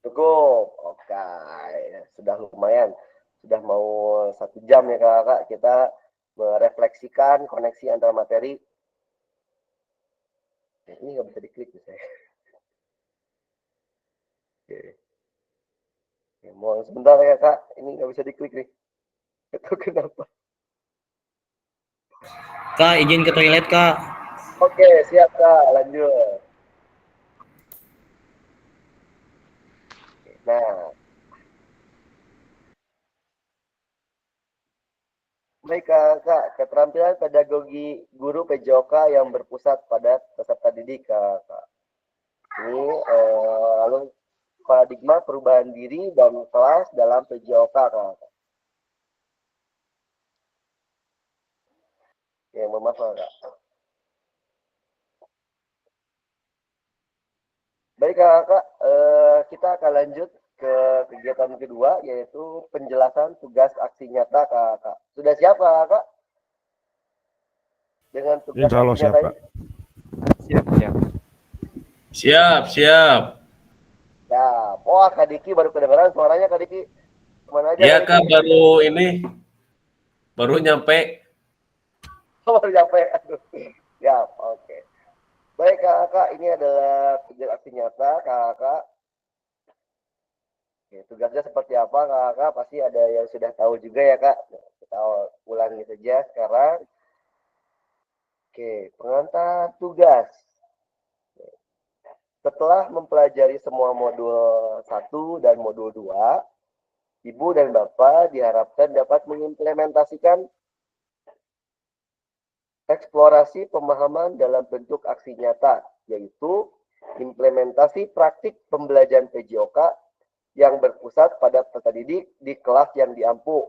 Cukup. Oke, sudah lumayan. Sudah mau 1 jam ya Kak. Kita merefleksikan koneksi antara materi. Ini nggak bisa diklik saya. Oke. Mau sebentar ya Kak. Ini nggak bisa diklik nih. Itu kenapa? Kak, izin ke toilet Kak. Oke, siap Kak. Lanjut. Nah. Baik Kak, keterampilan pedagogi guru PJOK yang berpusat pada peserta didik Kak. Ini lalu paradigma perubahan diri dan kelas dalam PJOK Kak. Ya, mohon maaf Kak. Baik Kak, kita akan lanjut ke kegiatan kedua, yaitu penjelasan tugas aksi nyata Kak. Sudah siap Kak? Dengan tugas aksi nyata ini? Siap. Ya, wah Kak Diki baru kedengaran suaranya Kak Diki. Kemana aja? Iya Kak, baru ini Baru nyampe. Baru nyampe. Aduh. Ya, oke. Baik kakak, ini adalah tugas aksi nyata kakak. Oke, tugasnya seperti apa kakak? Pasti ada yang sudah tahu juga ya kak. Kita ulangi saja sekarang. Oke, pengantar tugas. Setelah mempelajari semua modul 1 dan modul 2, Ibu dan Bapak diharapkan dapat mengimplementasikan eksplorasi pemahaman dalam bentuk aksi nyata, yaitu implementasi praktik pembelajaran PJOK yang berpusat pada peserta didik di kelas yang diampu,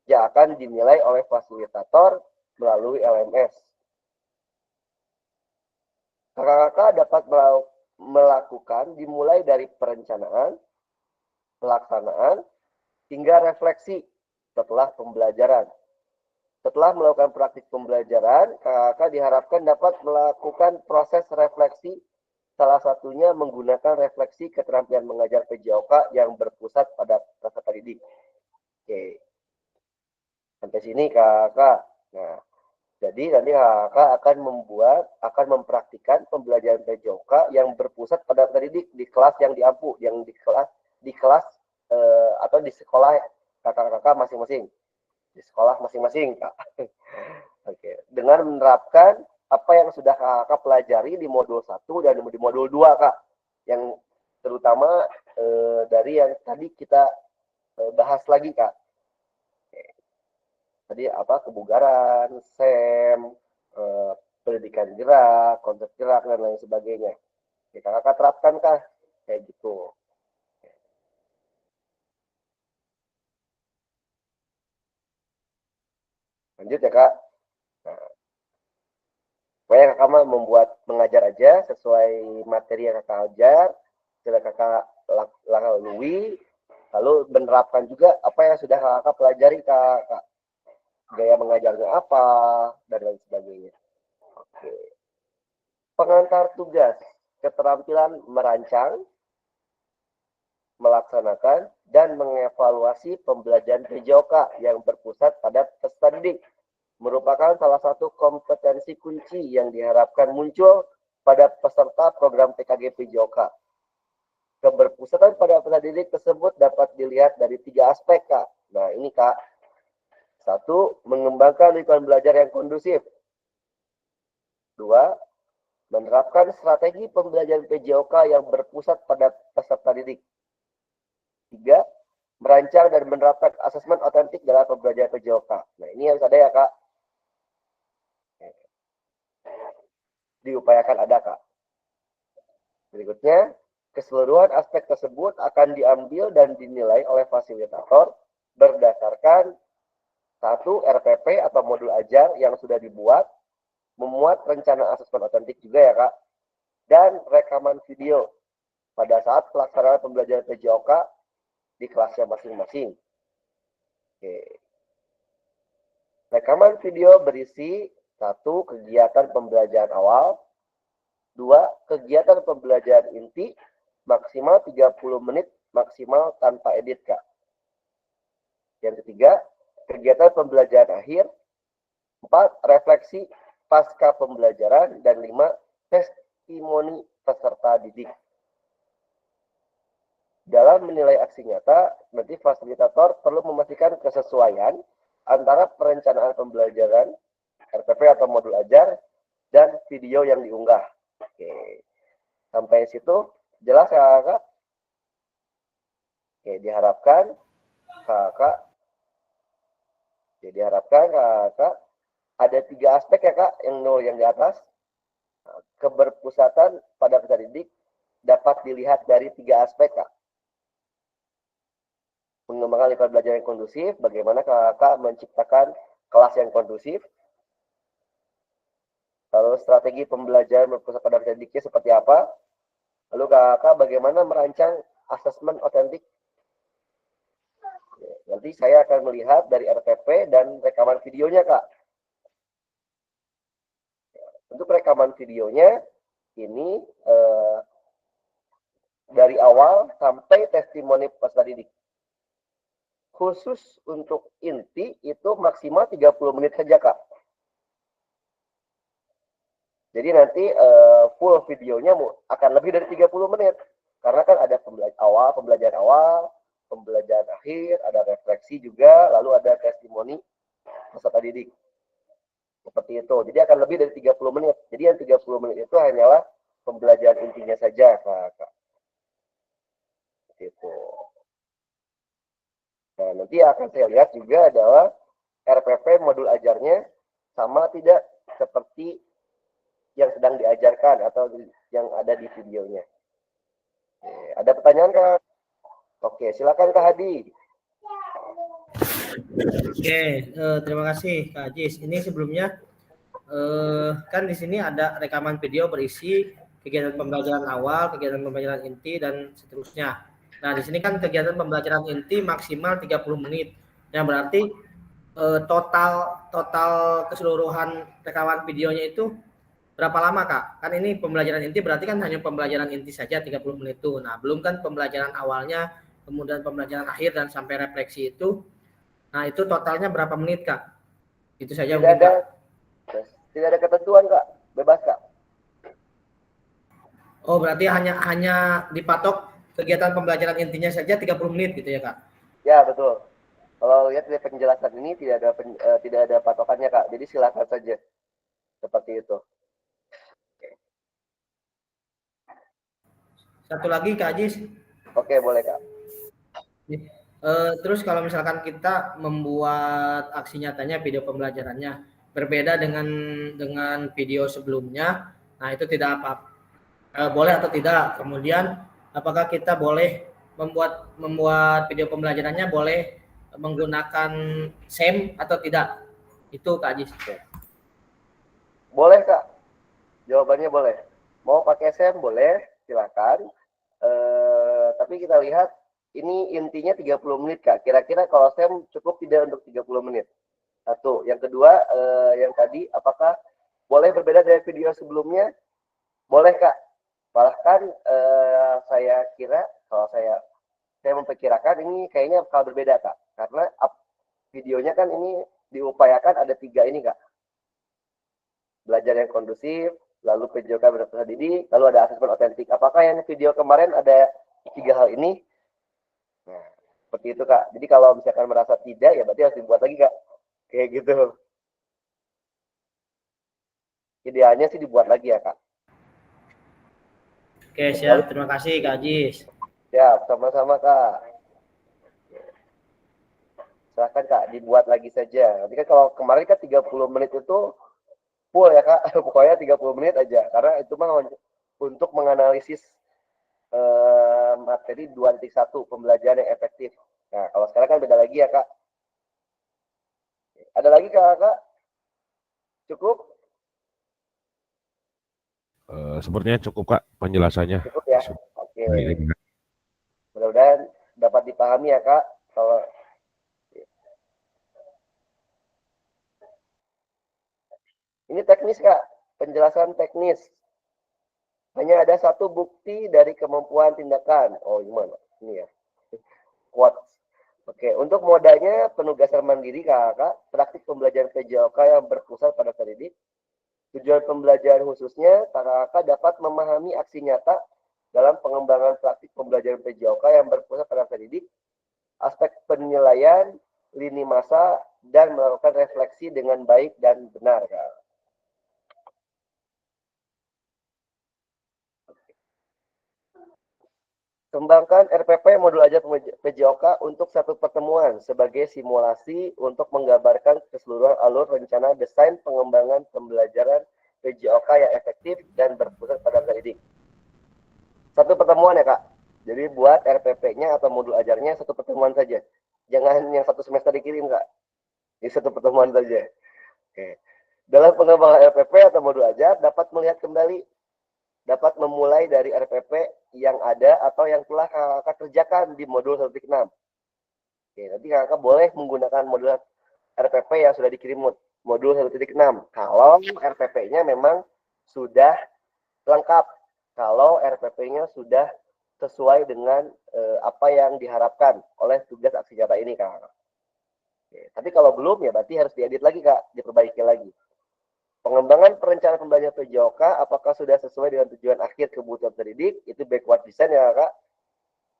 yang akan dinilai oleh fasilitator melalui LMS. Kakak-kakak dapat melakukan dimulai dari perencanaan, pelaksanaan, hingga refleksi setelah pembelajaran. Setelah melakukan praktik pembelajaran, kakak diharapkan dapat melakukan proses refleksi, salah satunya menggunakan refleksi keterampilan mengajar PJOK yang berpusat pada peserta didik. Oke, sampai sini kakak. Nah, jadi nanti kakak akan mempraktikkan pembelajaran PJOK yang berpusat pada peserta didik di kelas yang diampu, yang di kelas atau di sekolah kakak-kakak masing-masing. Di sekolah masing-masing, Kak. Oke, dengan menerapkan apa yang sudah kakak pelajari di modul 1 dan di modul 2, Kak. Yang terutama dari yang tadi kita bahas lagi, Kak. Oke. Tadi apa? Kebugaran, SEM, pendidikan gerak, konsep gerak, dan lain sebagainya. Oke, kakak terapkan, Kak. Kayak gitu. Lanjut ya kak. Nah, supaya kakak mengajar aja sesuai materi yang kakak ajar, sudah kakak lalui, lalu menerapkan juga apa yang sudah kakak pelajari kak. Gaya mengajarnya apa dan lain sebagainya. Oke. Pengantar tugas, keterampilan merancang, melaksanakan, dan mengevaluasi pembelajaran PJOK yang berpusat pada peserta didik merupakan salah satu kompetensi kunci yang diharapkan muncul pada peserta program PKG PJOK. Keberpusatan pada peserta didik tersebut dapat dilihat dari 3 aspek, Kak. Nah, ini, Kak. 1. Mengembangkan lingkungan belajar yang kondusif. 2. Menerapkan strategi pembelajaran PJOK yang berpusat pada peserta didik. 3. Merancang dan menerapkan asesmen otentik dalam pembelajaran PJOK. Nah, ini harus ada ya, Kak. Diupayakan ada, Kak. Berikutnya, keseluruhan aspek tersebut akan diambil dan dinilai oleh fasilitator berdasarkan 1. RPP atau modul ajar yang sudah dibuat, memuat rencana asesmen otentik juga ya, Kak, dan rekaman video pada saat pelaksanaan pembelajaran PJOK di kelasnya masing-masing. Oke. Rekaman video berisi 1. Kegiatan pembelajaran awal. 2. Kegiatan pembelajaran inti maksimal 30 menit maksimal tanpa edit, Kak. Yang ketiga, kegiatan pembelajaran akhir. 4. Refleksi pasca pembelajaran. Dan 5. Testimoni peserta didik. Dalam menilai aksi nyata, nanti fasilitator perlu memastikan kesesuaian antara perencanaan pembelajaran, RPP atau modul ajar, dan video yang diunggah. Oke. Sampai situ jelas ya, Kak? Oke, diharapkan Kakak ada 3 aspek ya, Kak, yang di atas. Keberpusatan pada peserta didik dapat dilihat dari 3 aspek, Kak. Mengembangkan lingkungan belajar yang kondusif, bagaimana kakak menciptakan kelas yang kondusif. Lalu strategi pembelajaran berpusat pada peserta didiknya seperti apa. Lalu kakak bagaimana merancang asesmen otentik. Nanti saya akan melihat dari RPP dan rekaman videonya, Kak. Untuk rekaman videonya, ini dari awal sampai testimoni peserta didik. khusus untuk inti itu maksimal 30 menit saja, Kak. Jadi nanti full videonya akan lebih dari 30 menit. Karena kan ada pembelajaran awal, pembelajaran akhir, ada refleksi juga, lalu ada testimoni peserta didik. Seperti itu. Jadi akan lebih dari 30 menit. Jadi yang 30 menit itu hanyalah pembelajaran intinya saja, Kak. Gitu. Nah, nanti akan saya lihat juga adalah RPP modul ajarnya sama tidak seperti yang sedang diajarkan atau yang ada di videonya. Oke, ada pertanyaan, Kak? Oke, silakan Kak Hadi. Oke, terima kasih Kak Ajis. Ini sebelumnya kan di sini ada rekaman video berisi kegiatan pembelajaran awal, kegiatan pembelajaran inti dan seterusnya. Nah, di sini kan kegiatan pembelajaran inti maksimal 30 menit. Yang berarti total keseluruhan rekaman videonya itu berapa lama, Kak? Kan ini pembelajaran inti berarti kan hanya pembelajaran inti saja 30 menit itu. Nah, belum kan pembelajaran awalnya, kemudian pembelajaran akhir dan sampai refleksi itu. Nah, itu totalnya berapa menit, Kak? Itu saja mungkin, Kak. Tidak ada ketentuan, Kak. Bebas, Kak. Oh, berarti hanya dipatok kegiatan pembelajaran intinya saja 30 menit gitu ya, Kak? Ya, betul. Kalau lihat dari penjelasan ini tidak ada patokannya, Kak. Jadi silakan saja. Seperti itu. Satu lagi, Kak Ajis. Oke, boleh, Kak. Terus kalau misalkan kita membuat aksi nyatanya video pembelajarannya berbeda dengan video sebelumnya, nah itu tidak apa boleh atau tidak. Kemudian apakah kita boleh membuat video pembelajarannya boleh menggunakan SEM atau tidak? Itu Kak Ajis. Boleh, Kak. Jawabannya boleh. Mau pakai SEM boleh, silakan. Tapi kita lihat ini intinya 30 menit, Kak. Kira-kira kalau SEM cukup tidak untuk 30 menit? Satu. Yang kedua, yang tadi, apakah boleh berbeda dari video sebelumnya? Boleh, Kak. Bahkan saya kira, kalau saya memperkirakan ini kayaknya bakal berbeda, Kak. Karena videonya kan ini diupayakan ada 3 ini, Kak. Belajar yang kondusif, lalu PJOK berpeserta didik, lalu ada asesmen otentik. Apakah yang video kemarin ada 3 hal ini? Nah, seperti itu, Kak. Jadi kalau misalkan merasa tidak, ya berarti harus dibuat lagi, Kak. Kayak gitu. Idealnya sih dibuat lagi ya, Kak. Oke, siap. Terima kasih, Kak Ajis. Ya, sama-sama, Kak. Silahkan, Kak, dibuat lagi saja. Nanti kan kalau kemarin kan 30 menit itu full ya, Kak. Pokoknya 30 menit aja. Karena itu mah untuk menganalisis materi 2.1 pembelajaran yang efektif. Nah, kalau sekarang kan beda lagi ya, Kak. Ada lagi, Kak? Cukup? Sepertinya cukup, Kak, penjelasannya. Cukup ya? Oke. Mudah-mudahan dapat dipahami ya, Kak. Kalau ini teknis, Kak. Penjelasan teknis. Hanya ada satu bukti dari kemampuan tindakan. Oh, gimana? Ini ya. Quotes. Oke, untuk modanya penugasan mandiri, Kakak, praktik pembelajaran PJOK yang berpusat pada pendidik. Tujuan pembelajaran khususnya, Kakak dapat memahami aksi nyata dalam pengembangan praktik pembelajaran PJOK yang berpusat pada pendidik, aspek penilaian, lini masa, dan melakukan refleksi dengan baik dan benar, Kak. Kembangkan RPP modul ajar PJOK untuk satu pertemuan sebagai simulasi untuk menggambarkan keseluruhan alur rencana desain pengembangan pembelajaran PJOK yang efektif dan berpusat pada pendidik. Satu pertemuan ya, Kak. Jadi buat RPP-nya atau modul ajarnya satu pertemuan saja. Jangan yang satu semester dikirim, Kak. Ini satu pertemuan saja. Oke. Dalam pengembangan RPP atau modul ajar dapat melihat kembali, dapat memulai dari RPP yang ada atau yang telah Kakak kerjakan di modul 1.6. Oke, nanti Kakak boleh menggunakan modul RPP yang sudah dikirim modul 1.6. Kalau RPP-nya memang sudah lengkap. Kalau RPP-nya sudah sesuai dengan apa yang diharapkan oleh tugas aksi nyata ini, Kak. Oke. Tapi kalau belum ya berarti harus diedit lagi, Kak, diperbaiki lagi. Pengembangan perencanaan pembelajaran PJOK apakah sudah sesuai dengan tujuan akhir kebutuhan pendidik? Itu backward design ya, Kak.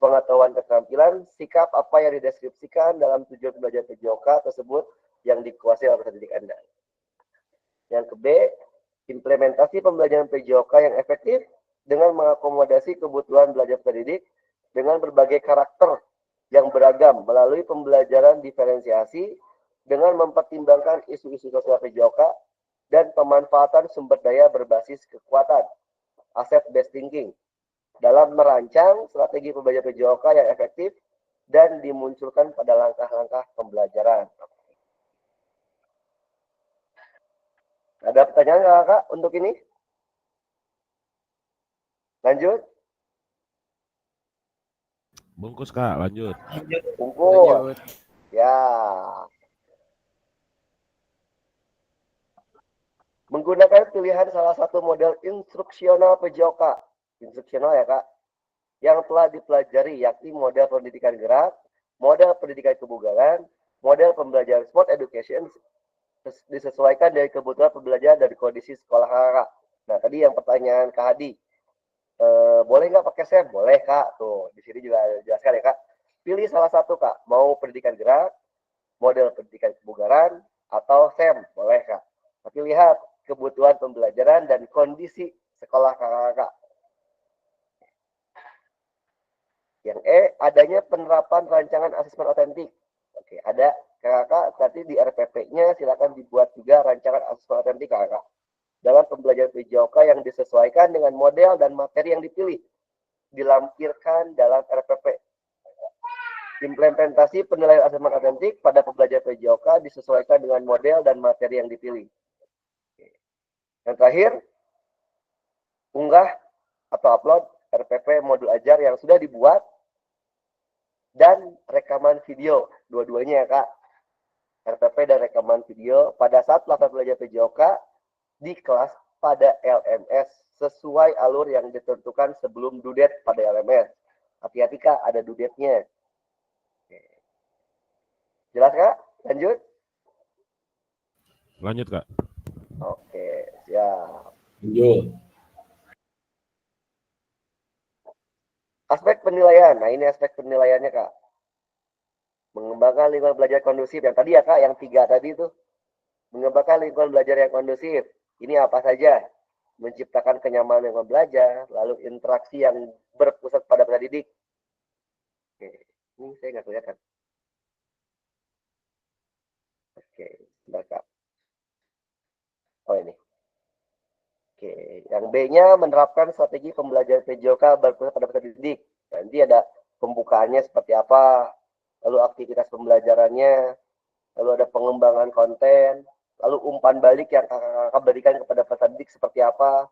Pengetahuan keterampilan, sikap apa yang dideskripsikan dalam tujuan pembelajaran PJOK tersebut yang dikuasai oleh peserta didik Anda. Yang ke B, implementasi pembelajaran PJOK yang efektif dengan mengakomodasi kebutuhan belajar pendidik dengan berbagai karakter yang beragam melalui pembelajaran diferensiasi dengan mempertimbangkan isu-isu sosial PJOK dan pemanfaatan sumber daya berbasis kekuatan, asset-based thinking, dalam merancang strategi pembelajaran PJOK yang efektif dan dimunculkan pada langkah-langkah pembelajaran. Ada pertanyaan nggak, Kak, untuk ini? Lanjut? Bungkus, Kak, lanjut. Bungkus. Ya. Menggunakan pilihan salah satu model instruksional PJOK. Instruksional ya, Kak. Yang telah dipelajari, yakni model pendidikan gerak, model pendidikan kebugaran, model pembelajaran sport education, disesuaikan dari kebutuhan pembelajaran dari kondisi sekolah Kakak. Nah, tadi yang pertanyaan Kak Hadi, boleh nggak pakai SEM? Boleh, Kak. Tuh, di sini juga jelaskan ya, Kak. Pilih salah satu, Kak. Mau pendidikan gerak, model pendidikan kebugaran, atau SEM? Boleh, Kak. Tapi lihat kebutuhan pembelajaran dan kondisi sekolah Kakak. Yang E, adanya penerapan rancangan asesmen otentik. Oke, ada Kakak, nanti di RPP-nya silakan dibuat juga rancangan asesmen otentik Kakak. Dalam pembelajaran PJOK yang disesuaikan dengan model dan materi yang dipilih. Dilampirkan dalam RPP. Implementasi penilaian asesmen otentik pada pembelajaran PJOK disesuaikan dengan model dan materi yang dipilih. Yang terakhir, unggah atau upload RPP modul ajar yang sudah dibuat dan rekaman video. Dua-duanya ya, Kak. RPP dan rekaman video pada saat pelaksanaan belajar PJOK di kelas pada LMS sesuai alur yang ditentukan sebelum due date pada LMS. Hati-hati, Kak, ada due date-nya. Jelas, Kak? Lanjut? Lanjut, Kak. Oke, siap. Lanjut. Aspek penilaian. Nah, ini aspek penilaiannya, Kak. Mengembangkan lingkungan belajar kondusif. Yang tadi ya, Kak, yang 3 tadi itu. Mengembangkan lingkungan belajar yang kondusif. Ini apa saja? Menciptakan kenyamanan lingkungan belajar, lalu interaksi yang berpusat pada peserta didik. Oke, ini saya nggak kelihatan. Oke, sebentar, Kak. Oh, ini. Oke, yang B-nya menerapkan strategi pembelajaran PJOK berpusat pada peserta didik. Nanti ada pembukaannya seperti apa, lalu aktivitas pembelajarannya, lalu ada pengembangan konten, lalu umpan balik yang kakak berikan kepada peserta didik seperti apa,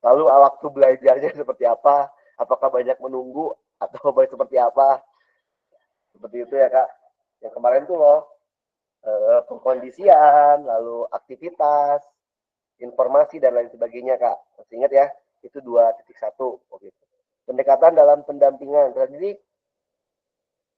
lalu waktu belajarnya seperti apa, apakah banyak menunggu atau seperti apa, seperti itu ya, Kak. Yang kemarin tuh loh, pengkondisian, lalu aktivitas, informasi dan lain sebagainya, Kak. Masih ingat ya, itu 2.1. Gitu. Pendekatan dalam pendampingan peserta didik,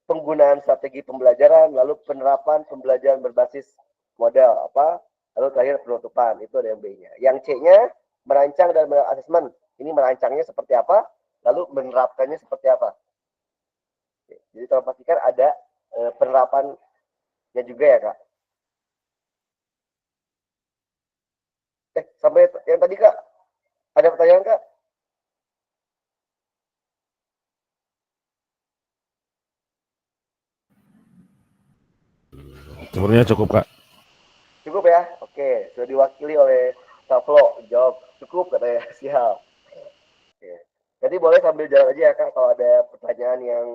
penggunaan strategi pembelajaran, lalu penerapan pembelajaran berbasis model apa, lalu terakhir penutupan. Itu ada yang B-nya. Yang C-nya merancang dan melakukan asesmen. Ini merancangnya seperti apa, lalu menerapkannya seperti apa. Jadi tolong pastikan ada penerapannya juga ya, Kak. Sampai yang tadi, Kak, ada pertanyaan, Kak? Sebenarnya cukup, Kak. Cukup ya? Oke, sudah diwakili oleh Saflo. Jawab cukup, katanya. Siap. Oke. Jadi boleh sambil jalan aja ya, Kak. Kalau ada pertanyaan yang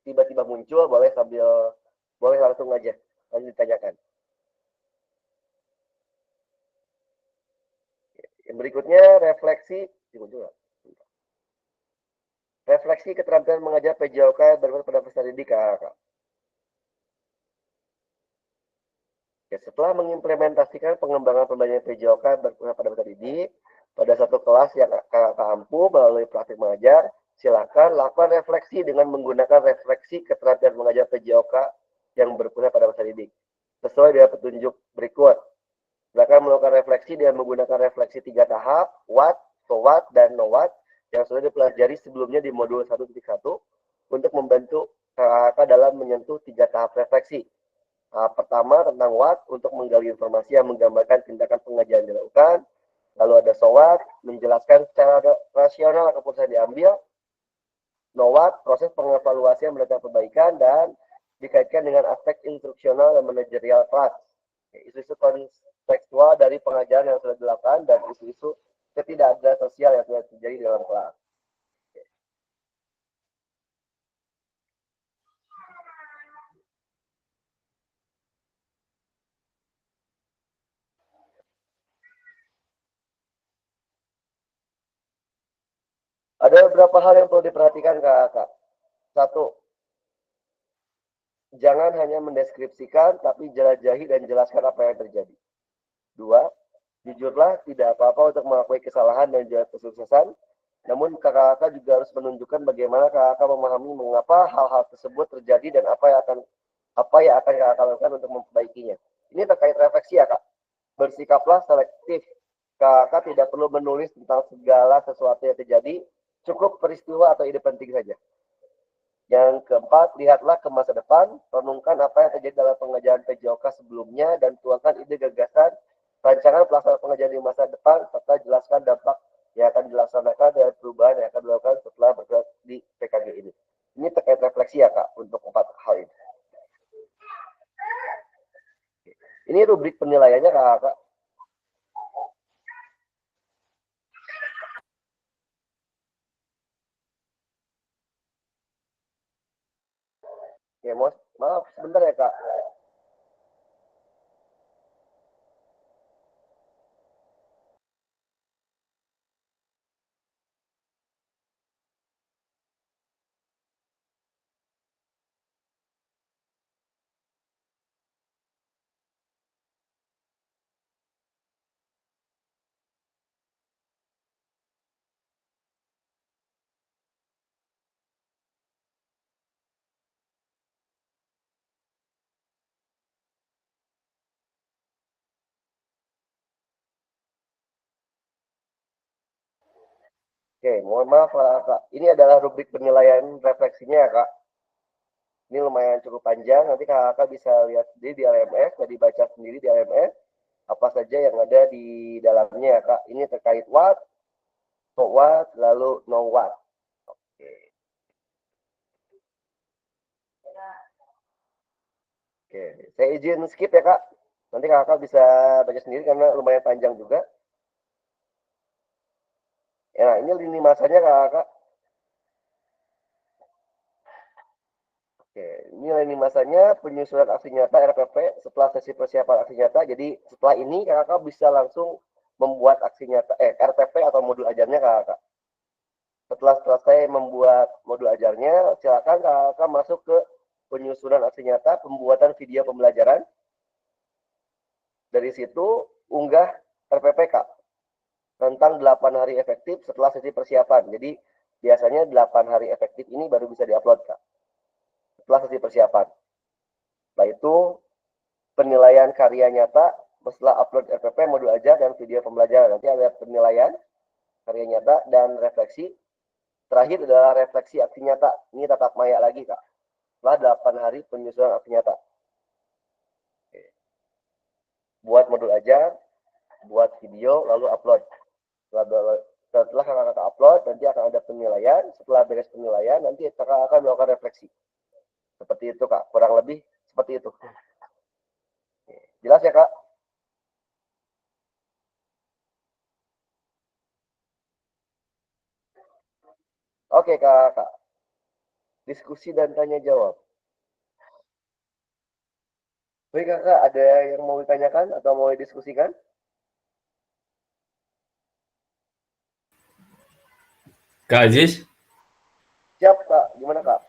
tiba-tiba muncul, boleh langsung aja. Langsung ditanyakan. Yang berikutnya, refleksi keterampilan mengajar PJOK berpusat pada peserta didik, Kak. Ya, setelah mengimplementasikan pengembangan pembelajaran PJOK berpusat pada peserta didik pada satu kelas yang kakak ampuh melalui praktik mengajar, silakan lakukan refleksi dengan menggunakan refleksi keterampilan mengajar PJOK yang berguna pada peserta didik. Sesuai dengan petunjuk berikut. Silakan melakukan refleksi dengan menggunakan refleksi 3 tahap, what, so what, dan no what, yang sudah dipelajari sebelumnya di modul 1.1 untuk membantu kakak dalam menyentuh 3 tahap refleksi. Pertama tentang what, untuk menggali informasi yang menggambarkan tindakan pengajaran dilakukan. Lalu ada so what, menjelaskan secara rasional keputusan diambil. No what, proses pengevaluasian melakukan perbaikan, dan dikaitkan dengan aspek instruksional dan manajerial kelas. Isu-isu kontekstual dari pengajaran yang sudah dilakukan dan isu-isu ketidakadilan sosial yang sudah terjadi di dalam kelas. Ada beberapa hal yang perlu diperhatikan kakak. 1. Jangan hanya mendeskripsikan, tapi jelajahi dan jelaskan apa yang terjadi. 2. Jujurlah, tidak apa-apa untuk mengakui kesalahan dan juga kesuksesan. Namun kakak juga harus menunjukkan bagaimana kakak memahami mengapa hal-hal tersebut terjadi dan apa yang akan kakak lakukan untuk memperbaikinya. Ini terkait refleksi ya kak. Bersikaplah selektif. Kakak tidak perlu menulis tentang segala sesuatu yang terjadi. Cukup peristiwa atau ide penting saja. Yang keempat, lihatlah ke masa depan, renungkan apa yang terjadi dalam pengajaran PJOK sebelumnya, dan tuangkan ide gagasan, rancangan pelaksanaan pengajaran di masa depan, serta jelaskan dampak yang akan dilaksanakan dan perubahan yang akan dilakukan setelah bergerak di PKG ini. Ini terkait refleksi ya kak, untuk 4 hal ini. Ini rubrik penilaiannya kak. Ya, maaf sebentar ya kak. Oke, mohon maaf kak. Ini adalah rubrik penilaian refleksinya ya kak. Ini lumayan cukup panjang. Nanti kakak bisa lihat sendiri di LMS, jadi baca sendiri di LMS apa saja yang ada di dalamnya ya kak. Ini terkait what, so what, lalu no what. Oke. Oke, saya izin skip ya kak. Nanti kakak bisa baca sendiri karena lumayan panjang juga. Ya, ini lini masanya kakak. Oke, ini lini masanya penyusunan aksi nyata RPP setelah sesi persiapan aksi nyata. Jadi setelah ini kakak bisa langsung membuat aksi nyata RPP atau modul ajarnya kakak. Setelah selesai membuat modul ajarnya, silakan kakak masuk ke penyusunan aksi nyata, pembuatan video pembelajaran. Dari situ unggah RPP kak tentang 8 hari efektif setelah sesi persiapan. Jadi biasanya 8 hari efektif ini baru bisa diupload kak setelah sesi persiapan. Setelah itu penilaian karya nyata setelah upload RPP, modul ajar, dan video pembelajaran. Nanti ada penilaian karya nyata dan refleksi. Terakhir adalah refleksi aksi nyata. Ini tatap maya lagi kak. Setelah 8 hari penyusunan aksi nyata. Oke. Buat modul ajar, buat video, lalu upload. Setelah kakak upload, nanti akan ada penilaian. Setelah beres penilaian, nanti kakak akan melakukan refleksi. Seperti itu kak, kurang lebih seperti itu. Jelas ya kak? Oke kak. Diskusi dan tanya jawab. Baik kakak, ada yang mau ditanyakan atau mau didiskusikan? Kak Aziz, Siap kak, gimana kak?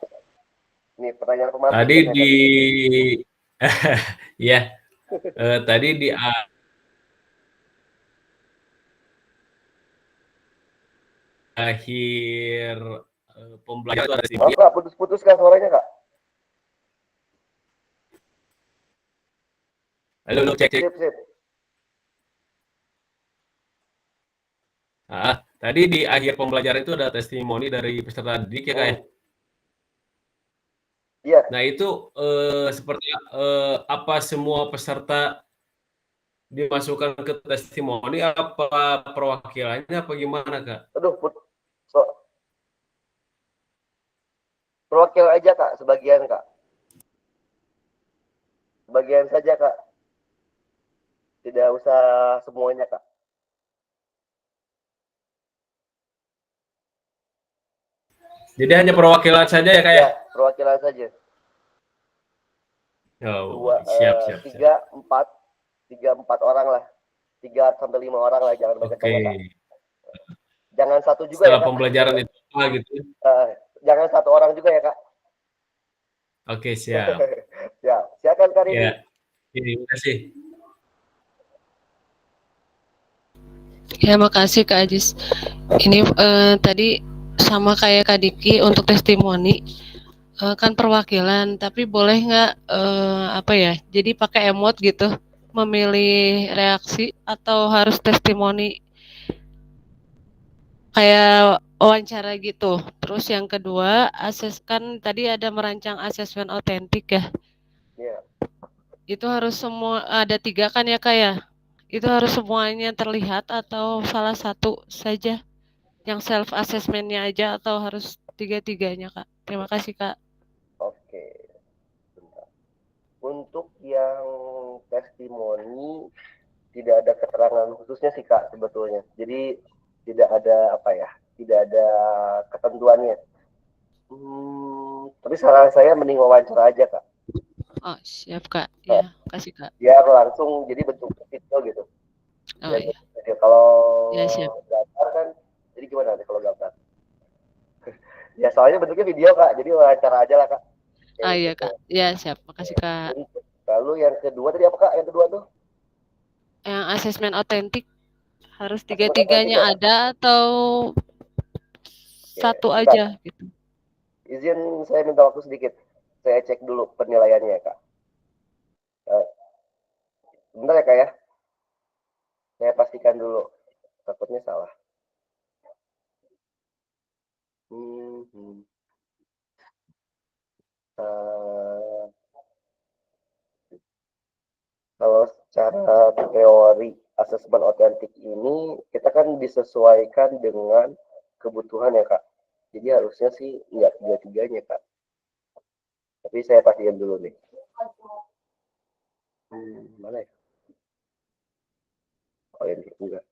Ini pertanyaan pemantik. tadi di ya, tadi di akhir pembelajaran itu ada Oh, testimoni. Kak, putus-putus Kak suaranya, Kak. Halo, cek. Sip. Tadi di akhir pembelajaran itu ada testimoni dari peserta didik ya Kak ya? Iya. Nah itu seperti apa semua peserta dimasukkan ke testimoni apa perwakilannya apa gimana Kak? Aduh, perwakil aja Kak, sebagian Kak. Sebagian saja Kak. Tidak usah semuanya Kak. Jadi hanya perwakilan saja ya Kak ya? Ya, perwakilan saja. Oh, siap. 3-4 orang lah. 3-5 orang lah, jangan banyak-banyak Kak. Jangan satu juga setelah ya Kak. pembelajaran itu gitu. Jangan satu orang juga ya Kak. Oke, siap. Ya, silakan Kak Rini. Ya, terima kasih. Ya, makasih Kak Ajis. Ini tadi sama kayak Kak Diki untuk testimoni kan perwakilan, tapi boleh nggak apa ya? Jadi pakai emot gitu, memilih reaksi atau harus testimoni kayak wawancara gitu. Terus yang kedua, kan tadi ada merancang asesmen otentik ya. Iya. Itu harus semua ada 3 kan ya Kak ya? Itu harus semuanya terlihat atau salah satu saja yang self assessmentnya aja atau harus 3-tiganya Kak? Terima kasih Kak. Oke. Bentar. Untuk yang testimoni tidak ada keterangan khususnya sih Kak sebetulnya. Jadi tidak ada tidak ada ketentuannya. Tapi saran saya mending wawancara aja Kak. Oh siap Kak, ya kasih Kak. Biar langsung jadi bentuk video gitu. Oh iya. Jadi kalau Ya siap. gambar kan, jadi gimana nih kalau gambar? Ya soalnya bentuknya video Kak, jadi wawancara aja lah Kak. Iya Kak, ya siap, makasih Kak. Lalu yang kedua tadi apa Kak? Yang kedua tuh? Yang asesmen otentik harus 3-tiganya ada atau satu aja gitu? Izin saya minta waktu sedikit. Saya cek dulu penilaiannya Kak. Bentar ya Kak ya. Saya pastikan dulu. Takutnya salah. Kalau secara teori asesmen otentik ini kita kan disesuaikan dengan kebutuhan ya Kak. Jadi harusnya sih nggak 3-tiganya Kak. Tapi saya pastiin dulu nih. Mana ya? Oh ini enggak.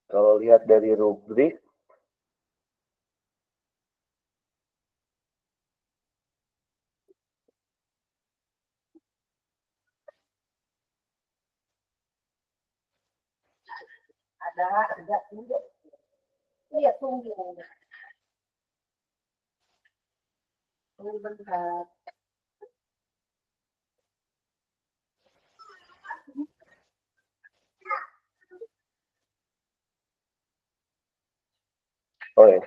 Kalau lihat dari rubrik iya tunggu bentar. Oh ya.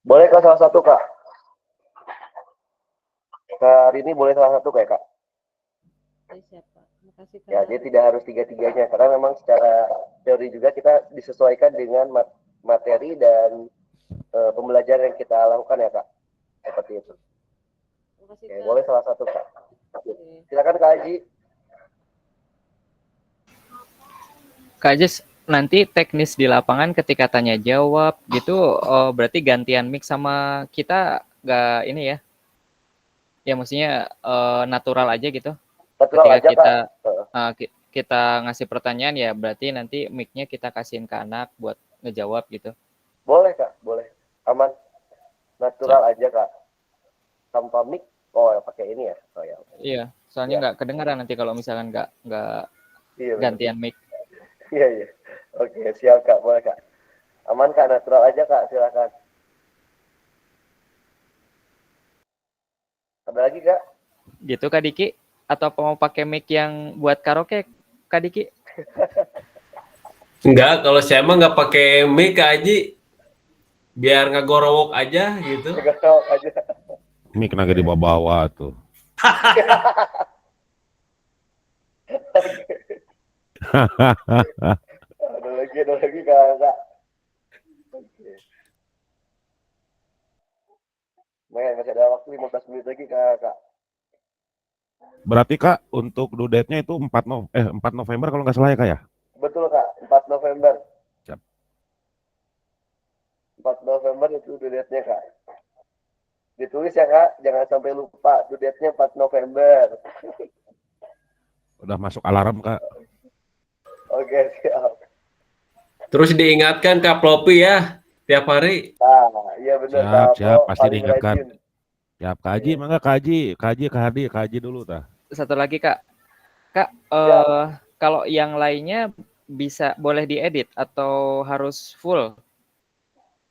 Boleh Kak salah satu Kak? Kak ini boleh salah satu kayak Kak? Ya siap Pak, makasih Kak. Ya, dia tidak harus 3-tiganya karena memang secara teori juga kita disesuaikan dengan materi dan pembelajaran yang kita lakukan ya Kak. Seperti itu. Makasih, Oke, Kak. boleh salah satu Kak. Silakan Kak Haji. Kak Ajis, nanti teknis di lapangan ketika tanya jawab gitu, berarti gantian mic sama kita nggak ini ya? Ya maksudnya natural aja gitu. Natural ketika aja, kita Kak. kita ngasih pertanyaan ya berarti nanti mic-nya kita kasihin ke anak buat ngejawab gitu. Boleh Kak, boleh. Aman. Natural aja Kak. Tanpa mic. Oh, pakai ini ya. Oh ya. Iya, soalnya nggak kedengaran nanti kalau misalkan nggak Iya, benar. gantian mic. Iya, iya. Oke, siap Kak, boleh Kak. Aman Kak, natural aja Kak, silakan. Ada lagi Kak? Gitu Kak Diki? Atau mau pakai mic yang buat karaoke Kak Diki? Enggak, kalau saya mah nggak pakai mic Kak Haji, biar ngagorowok aja gitu. Enggak tahu aja. Mic naga di bawah tuh. Ada lagi Kak. Oke. Masih ada waktu 15 menit lagi Kak. Berarti Kak untuk due date-nya itu 4 November kalau nggak salah ya Kak ya? Betul Kak, 4 November. Siap. 4 November itu due date-nya Kak. Ditulis ya Kak, jangan sampai lupa due date-nya 4 November. Udah masuk alarm Kak. Oke, siap. Terus diingatkan Kak Plopi ya tiap hari. Nah, iya benar Siap, Kak. pasti Paling diingatkan. rajin. Siap, kaji, mangga kaji dulu tah. Satu lagi Kak. Kak, kalau yang lainnya bisa boleh diedit atau harus full?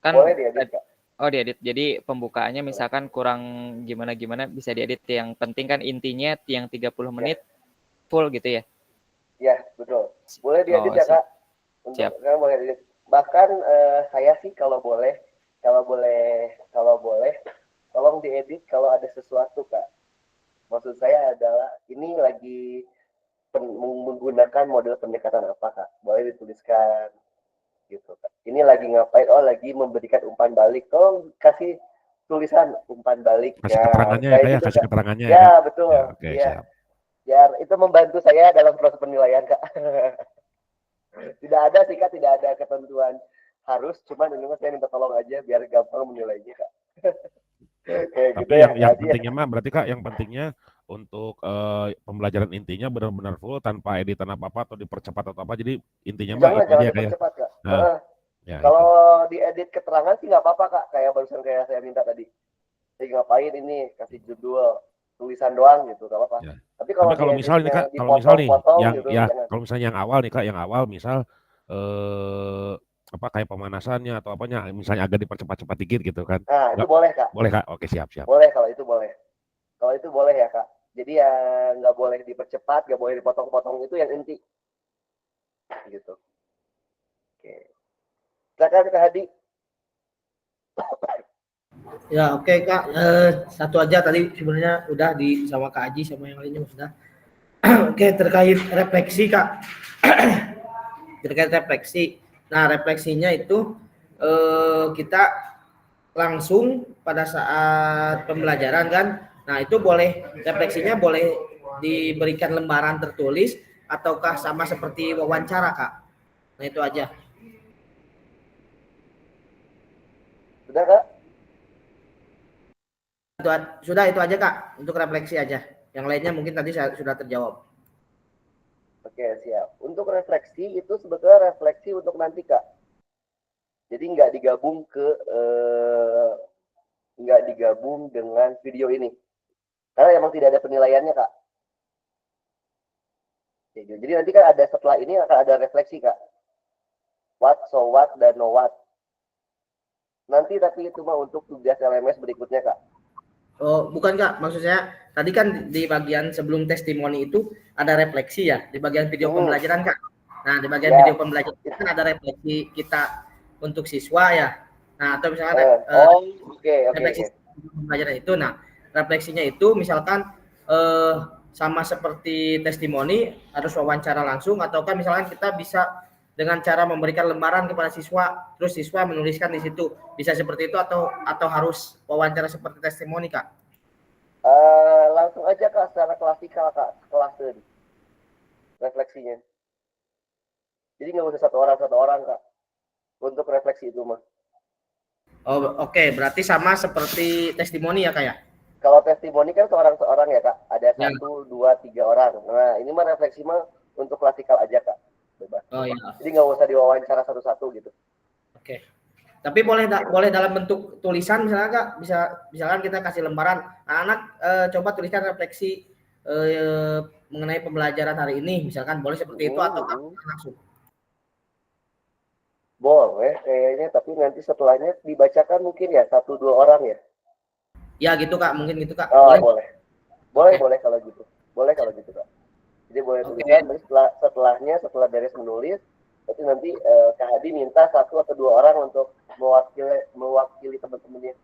Kan Boleh diedit Kak. Oh, diedit. Jadi pembukaannya misalkan kurang gimana bisa diedit. Yang penting kan intinya yang 30 menit full gitu ya. Ya, betul. Boleh diedit ya siap. Kak. Untuk kan boleh diedit. Bahkan saya sih kalau boleh tolong diedit kalau ada sesuatu Kak. Maksud saya adalah ini lagi menggunakan model pendekatan apa Kak? Boleh dituliskan gitu Kak. Ini lagi ngapain? Oh, lagi memberikan umpan balik. Tolong kasih tulisan umpan balik. Kasih keterangannya ya Kak ya, kasih keterangannya ya. Ya, betul. Ya, oke, siap. Biar itu membantu saya dalam proses penilaian Kak. Tidak ada sih Kak, tidak ada ketentuan harus, cuman ini saya minta tolong aja biar gampang menilainya Kak. Tapi gitu yang pentingnya mah berarti Kak, yang pentingnya untuk pembelajaran intinya benar-benar full tanpa editan apa-apa atau dipercepat atau apa. Jadi intinya mah itu aja Kak ya. Kak. Ya, kalau diedit keterangan sih nggak apa-apa Kak, kayak barusan kayak saya minta tadi. Saya ngapain ini, kasih judul tulisan doang gitu, nggak apa-apa. Ya. Tapi kalau misal nih Kak, kalau misalnya yang awal nih Kak, misal kayak pemanasannya atau apanya, misalnya agak dipercepat-cepat dikit gitu kan. Nah, itu boleh Kak. Boleh Kak, oke siap. Boleh kalau itu boleh. Kalau itu boleh ya Kak. Jadi ya nggak boleh dipercepat, nggak boleh dipotong-potong, itu yang inti. Gitu. Oke. Silakan Kak Hadi. Ya oke Kak, satu aja tadi sebenarnya udah sama Kak Haji sama yang lainnya sudah. Oke, terkait refleksi Kak. Terkait refleksi. Nah, refleksinya itu kita langsung pada saat pembelajaran kan. Nah, itu refleksinya boleh diberikan lembaran tertulis ataukah sama seperti wawancara Kak. Nah, itu aja. Sudah Kak? Sudah itu aja Kak, untuk refleksi aja. Yang lainnya mungkin tadi sudah terjawab. Oke, siap. Untuk refleksi itu sebetulnya refleksi untuk nanti Kak. Jadi nggak digabung dengan video ini. Karena emang tidak ada penilaiannya Kak. Jadi nanti kan ada setelah ini akan ada refleksi Kak. What, so what, dan no what. Nanti tapi itu mah untuk tugas LMS berikutnya Kak. Oh, bukan Kak, maksudnya tadi kan di bagian sebelum testimoni itu ada refleksi ya, di bagian video pembelajaran Kak. Nah, di bagian video pembelajaran itu kan ada refleksi kita untuk siswa ya. Nah, atau misalkan refleksi pembelajaran itu. Nah, refleksinya itu misalkan sama seperti testimoni harus wawancara langsung, ataukah misalkan kita bisa dengan cara memberikan lembaran kepada siswa, terus siswa menuliskan di situ, bisa seperti itu atau harus wawancara seperti testimoni Kak? Langsung aja Kak, secara klasikal Kak, kelas refleksinya. Jadi nggak usah satu orang Kak, untuk refleksi itu mah. Oh, oke. Berarti sama seperti testimoni ya Kak ya? Kalau testimoni kan seorang ya Kak, ada 1, 2, 3 orang. Nah, ini mah refleksi mah untuk klasikal aja Kak. Bebas. Oh iya. Jadi nggak usah diwawancara satu-satu gitu. Oke. Tapi boleh dalam bentuk tulisan misalnya Kak, misalkan kita kasih lembaran, anak-anak coba tuliskan refleksi mengenai pembelajaran hari ini, misalkan boleh seperti itu atau langsung? Boleh kayaknya, tapi nanti setelahnya dibacakan mungkin ya 1-2 orang ya. Ya gitu Kak, mungkin gitu Kak. Oh, Boleh. Boleh kalau gitu. Boleh kalau gitu Kak. Jadi boleh tulisan, nanti setelahnya setelah beres menulis, berarti nanti Kak Hadi minta 1 atau 2 orang untuk mewakili teman-temannya.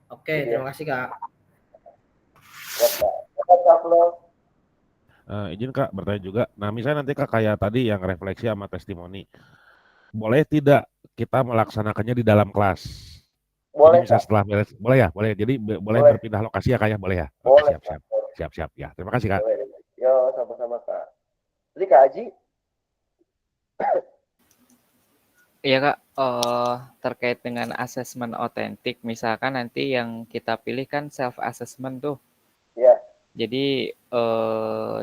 Oke, terima kasih Kak. Ya, Kak Flo. Izin Kak bertanya juga. Nah, misalnya nanti Kak kayak tadi yang refleksi sama testimoni, boleh tidak kita melaksanakannya di dalam kelas? Boleh, jadi bisa Kak. setelah beres, boleh ya? Boleh. Jadi boleh berpindah lokasi ya Kak ya? Boleh ya? Boleh, Oke, siap. Ya, terima kasih Kak. Boleh. Yo, sama-sama Kak. Jadi Kak Aji. Iya Kak, terkait dengan asesmen otentik, misalkan nanti yang kita pilih kan self assessment tuh. Ya. Jadi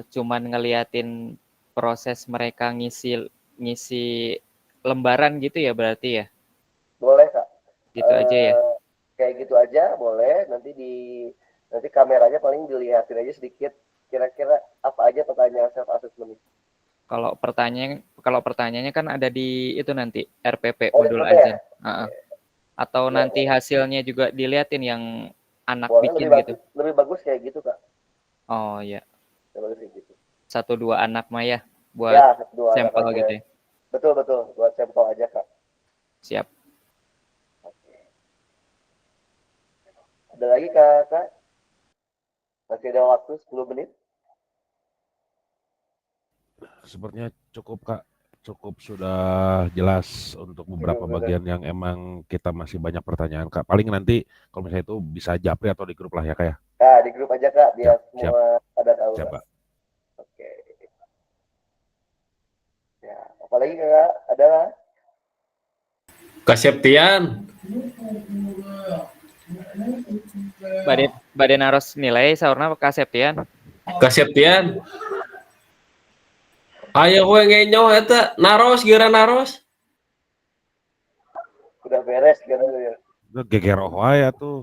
cuman ngeliatin proses mereka ngisi lembaran gitu ya berarti ya? Boleh Kak. Gitu aja ya? Kayak gitu aja boleh. Nanti kameranya paling dilihatin aja sedikit. Kira-kira apa aja pertanyaan self assessment itu. Kalau pertanyaannya kan ada di itu nanti RPP Oh, modul RPP azan. ya? Atau Ya, nanti hasilnya juga diliatin yang anak boleh, bikin gitu. Lebih bagus kayak gitu Kak. Oh iya. Lebih bagus kayak gitu. 1-2 anak mah ya buat Ya, 1-2 anak sampel aja. gitu ya. Betul, buat sampel aja Kak. Siap. Oke. Ada lagi Kak? Masih ada waktu 10 menit. Sepertinya cukup Kak. Cukup sudah jelas untuk beberapa bagian yang emang kita masih banyak pertanyaan Kak. Paling nanti kalau misalnya itu bisa japri atau di grup lah ya Kak ya. Nah, di grup aja Kak biar semua pada tahu. Siap, Kak. Oke. Ya, apalagi Kak? Ada? Kak Septian. Bade naros nilai saurna Kak Septian. Kak Septian. Ayo gue ngenyo eta naros gira naros. Udah beres gitu ya. Udah gegeroh wae tuh.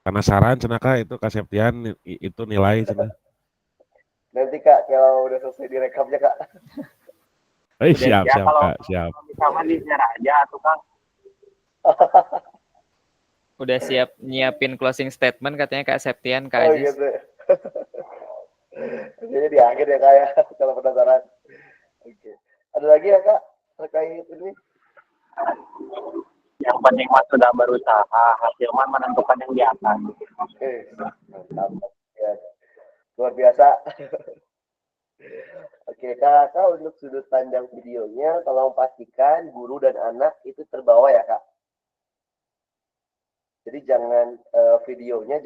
Penasaran cenah Kak itu Kak Septian itu nilai cenah. Nanti Kak kalau udah selesai direkamnya Kak. Siap Kak, siap. Sama di share aja tuh Kang. Udah siap nyiapin closing statement katanya Kak Septian, Kak Aziz. Gitu. Jadi di akhir ya Kak ya, kalau penasaran. Oke. Ada lagi ya Kak terkait ini? Yang penting mas sudah berusaha, hasil man menentukan yang di atas. Mantap. Ya. Luar biasa. Oke Kak, untuk sudut pandang videonya, tolong pastikan guru dan anak itu terbawa ya Kak. Jadi jangan videonya,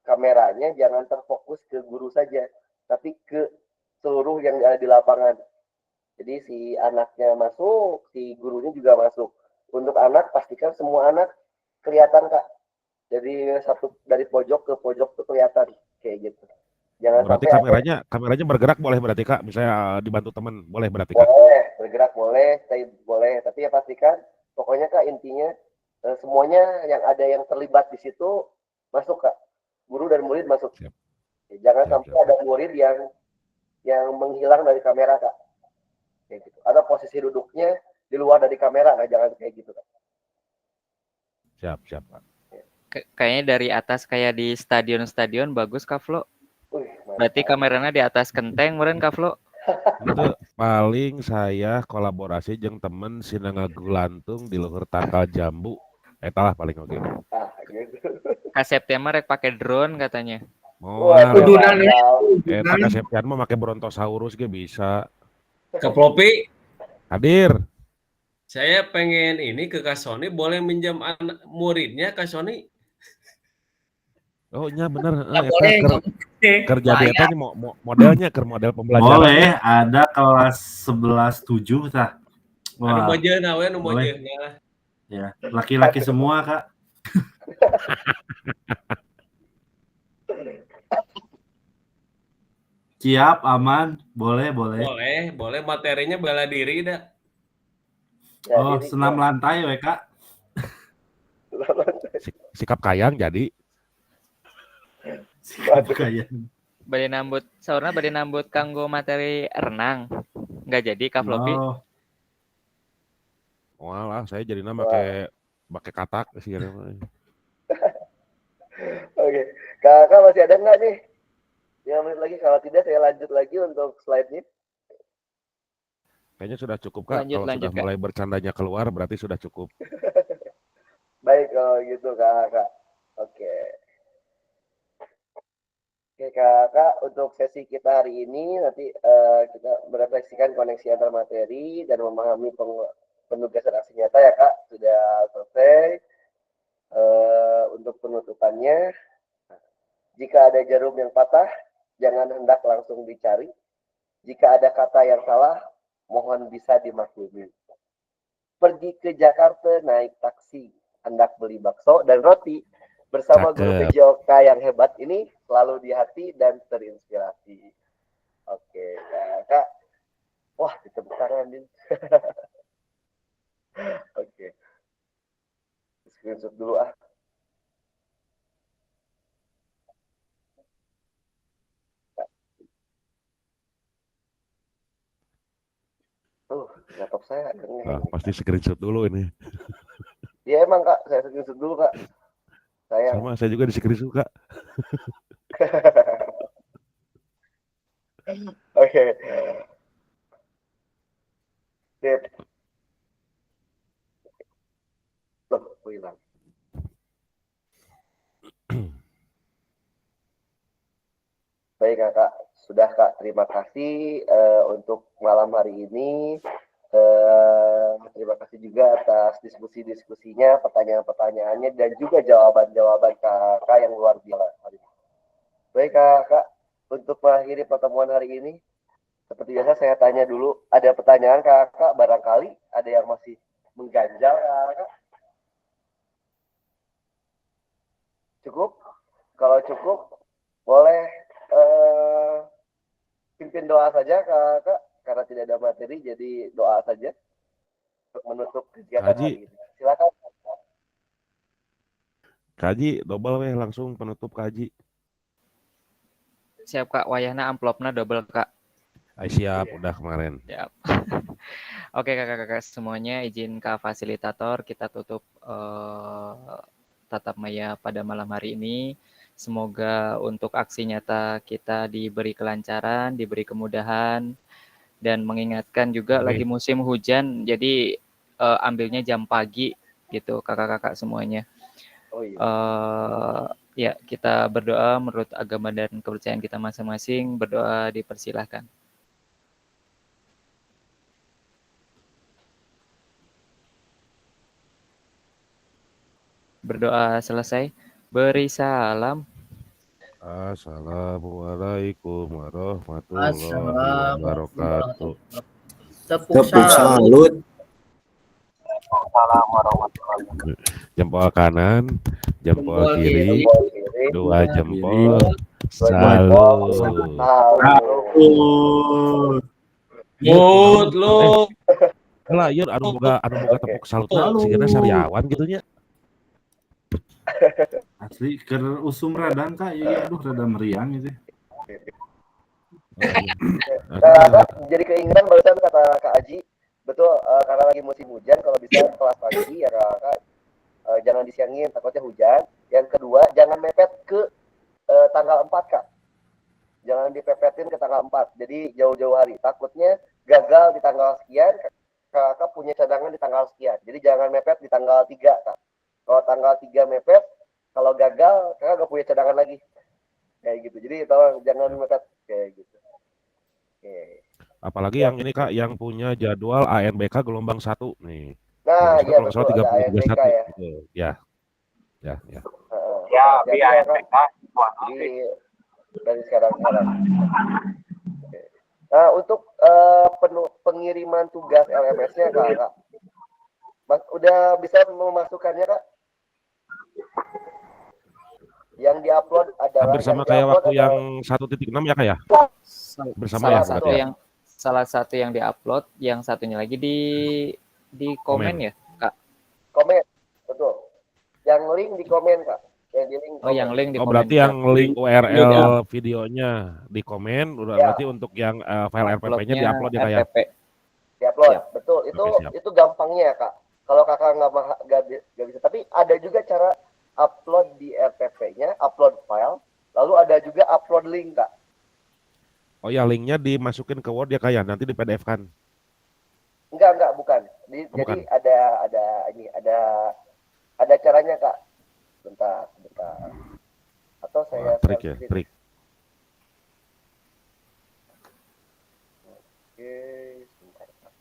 kameranya jangan terfokus ke guru saja, tapi ke seluruh yang ada di lapangan. Jadi si anaknya masuk, si gurunya juga masuk. Untuk anak, pastikan semua anak kelihatan Kak. Jadi dari pojok ke pojok tuh kelihatan kayak gitu. Jangan berarti kameranya bergerak boleh berarti Kak, misalnya dibantu teman boleh berarti Kak? Boleh, bergerak boleh, stay boleh, tapi ya pastikan pokoknya Kak intinya semuanya yang ada yang terlibat di situ masuk Kak. Guru dan murid masuk. Siap. Jangan sampai ada murid yang menghilang dari kamera Kak. Kayak gitu. Ada posisi duduknya di luar dari kamera, nah jangan kayak gitu Kak. Siap Kak. Kayaknya dari atas kayak di stadion bagus Kak Flo. Berarti kameranya di atas kenteng meureun Kak Flo. Itu paling saya kolaborasi jeung temen sina ngagulantung di luhur tangkal jambu. Eta lah paling oke. Gitu. Kak Septian mah rek pakai drone katanya. Eta Kak Septian mah make Brontosaurus ge bisa. Kak Plopi. Hadir. Saya pengen ini ke Kak Sony, boleh minjam anak muridnya Kak Sony? Oh iya bener, kerja di eta modelnya model pembelajaran. Boleh, ada kelas 11-7 tah. Anu mojeuna we, anu mojeuna. Ya, laki-laki semua Kak. Siap, aman, boleh. Boleh materinya bela diri dah. Nah, Oh, jadi senam lantai we Kak. Sikap kayang jadi. Sikap Waduh. kayak. Bade nambut saurna bade nambut kanggo materi renang. Nggak jadi Kak Floppy. Oh, Walah, saya jadi nama Wah. pakai katak sih. Oke, kakak masih ada nggak nih? 5 menit lagi, kalau tidak saya lanjut lagi untuk slide-nya. Kayaknya sudah cukup Kak. Lanjut, Kalau lanjut, sudah Kak. mulai bercandanya keluar berarti sudah cukup. Baik kalau gitu kakak. Oke. Oke kakak, untuk sesi kita hari ini nanti kita merefleksikan koneksi antar materi dan memahami penugasan aksi nyata ya kak. Sudah selesai. Untuk penutupannya, jika ada jarum yang patah, jangan hendak langsung dicari. Jika ada kata yang salah, mohon bisa dimaklumi. Pergi ke Jakarta naik taksi, hendak beli bakso dan roti. Bersama guru Cakep. PJOK yang hebat ini selalu di hati dan terinspirasi. Oke, kakak. Wah, ditepuk tangan, Din. Oke. Screenshot dulu ah. Laptop saya Nah, pasti screenshot dulu ini. Ya emang kak, saya screenshot dulu kak. Sama saya juga di screenshot Kak. Oke. Sip. Loh, hilang. Baik kakak, sudah kak. Terima kasih untuk malam hari ini. Terima kasih juga atas diskusi-diskusinya, pertanyaan-pertanyaannya, dan juga jawaban-jawaban kakak yang luar biasa. Baik kakak, untuk mengakhiri pertemuan hari ini, seperti biasa saya tanya dulu, ada pertanyaan kakak, barangkali ada yang masih mengganjal kakak? Cukup? Kalau cukup, boleh pimpin doa saja kakak, karena tidak ada materi, jadi doa saja untuk menutup kegiatan hari ini. Silakan. Kaji, double weh langsung penutup kaji. Siap Kak, wayahna amplopna double Kak. Siap, udah kemarin. Siap. Oke kakak-kakak semuanya, izin Kak Fasilitator, kita tutup tatap maya pada malam hari ini. Semoga untuk aksi nyata kita diberi kelancaran, diberi kemudahan, dan mengingatkan juga lagi musim hujan, jadi ambilnya jam pagi gitu kakak-kakak semuanya. Oh iya. Ya, kita berdoa menurut agama dan kepercayaan kita masing-masing. Berdoa dipersilahkan. Berdoa selesai. Beri salam. Assalamualaikum warahmatullahi wabarakatuh. Tepuk salut. Jempol kanan, jempol kiri, dua jempol, salut. Mut lo. Lah, yur anu boga tepuk salut sigana sariawan gitunya. Asli ke usum radang Kak, ya aduh rada meriang itu. Jadi keinginan barusan kata Kak Aji, betul, karena lagi musim hujan, kalau bisa kelas pagi ya kakak, jangan disiangin takutnya hujan. Yang kedua, jangan mepet ke tanggal 4 kak, jangan dipepetin ke tanggal 4, jadi jauh-jauh hari, takutnya gagal di tanggal sekian, kakak punya cadangan di tanggal sekian, jadi jangan mepet di tanggal 3 kak. Kalau tanggal 3 mepet, kalau gagal kakak gak punya cadangan lagi, kayak gitu. Jadi tolong jangan mepet kayak gitu. Oke. Apalagi yang ini Kak, yang punya jadwal ANBK gelombang 1 nih. Nah, iya betul, ada 30 ANBK 31 ya. gitu. Ya. Ya, di ANBK. Jadi dari sekarang. Nah, untuk pengiriman tugas LMS-nya Kak, Mas, udah bisa memasukkannya Kak? Yang diupload adalah hampir sama kayak waktu yang 1.6 ya Kak ya? Bersama salah ya, satu ya? Salah satu yang diupload, yang satunya lagi di komen ya, Kak? Komen, betul. Yang link di komen, Kak. Yang di link Oh, yang komen. link di Oh, komen. berarti yang link Ya. URL videonya di komen, udah Ya. berarti untuk yang file RPP-nya Uploadnya diupload ya, Kak ya? RPP. Diupload, Siap. betul. Oke, siap. Itu gampangnya ya, Kak. Kalau kakak nggak bisa, tapi ada juga cara upload di RPP-nya, upload file, lalu ada juga upload link, Kak. Oh ya, linknya dimasukin ke Word ya, Kak ya? Nanti di PDF kan? Enggak, bukan. Oh, Jadi bukan. ada caranya, Kak. Bentar. Atau saya Wah, trik ya, share screen. trik. Oke, sebentar, Kak.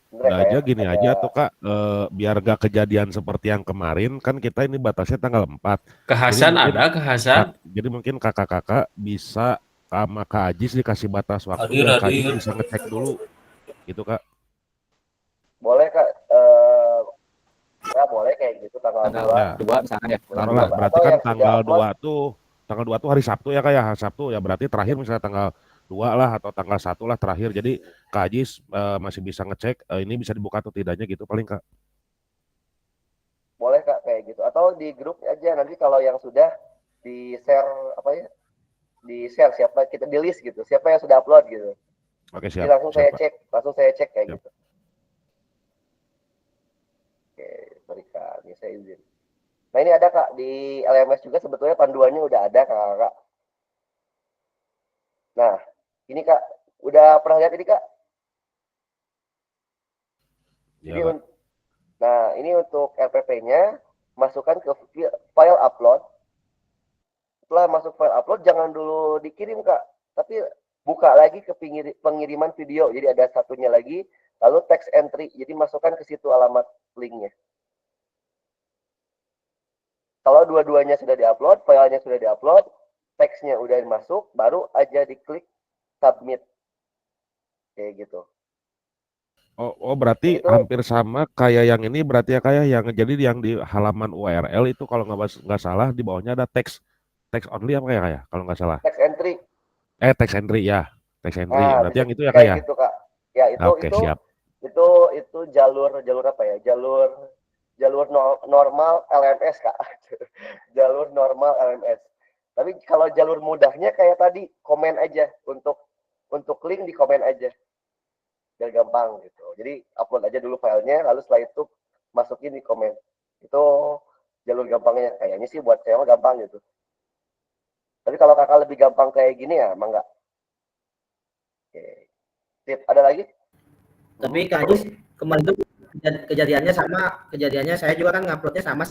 Sebentar, Udah Kak, aja ya. gini aja tuh, Kak, biar gak kejadian seperti yang kemarin, kan kita ini batasnya tanggal 4. Ke Hasan ada, ke Hasan. Jadi mungkin kakak-kakak bisa sama Kak Ajis dikasih batas waktu Hadir, biar Kak Ajis hadir. bisa ngecek dulu. Gitu, Kak. Boleh, Kak. Ya boleh kayak gitu tanggal Tanggal 2. Ya. 2 misalkan ya. Taruhlah, Atau berarti kan yang sudah tanggal upload, 2 tuh hari Sabtu ya, Kak ya, Sabtu ya, berarti terakhir misalnya tanggal 2 lah atau tanggal 1 lah terakhir. Jadi Kak Ajis masih bisa ngecek ini bisa dibuka atau tidaknya gitu paling, Kak. boleh, Kak, kayak gitu. Atau di grup aja nanti kalau yang sudah di share di share siapa kita di list gitu, siapa yang sudah upload gitu. Oke, Jadi siap, langsung Kak. saya cek kayak Siap. gitu. Oke, sorry, Kak, ini saya izin. Nah, ini ada, Kak, di LMS juga sebetulnya panduannya udah ada, Kak. Nah, ini, Kak, udah pernah lihat ini, Kak? Ya, Jadi Kak. nah, ini untuk RPP-nya masukkan ke file upload. Setelah masuk file upload jangan dulu dikirim, Kak, tapi buka lagi ke pengiriman video. Jadi ada satunya lagi, lalu text entry. Jadi masukkan ke situ alamat linknya. Kalau dua-duanya sudah diupload, filenya sudah diupload, teksnya udah masuk, baru aja diklik submit. Kayak gitu. Oh, berarti Itu hampir sama kayak yang ini berarti ya, kayak yang jadi yang di halaman URL itu kalau nggak salah di bawahnya ada teks only apa ya, kalau nggak salah. text entry. Text entry ya, text entry. Nah, Berarti bisa yang itu ya, Kak kayak ya? gitu, Kak. Ya, Oke, siap. itu jalur apa ya? Jalur normal LMS, Kak. Jalur normal LMS. Tapi kalau jalur mudahnya kayak tadi, komen aja untuk link di komen aja. Biar gampang gitu. Jadi upload aja dulu filenya, lalu setelah itu masukin di komen. Itu jalur gampangnya. Kayaknya sih buat saya gampang gitu. Tapi kalau kakak lebih gampang kayak gini ya, emang enggak. Oke. Sip, ada lagi? Tapi Kak Ajis kemarin itu kejadiannya saya juga kan nguploadnya sama,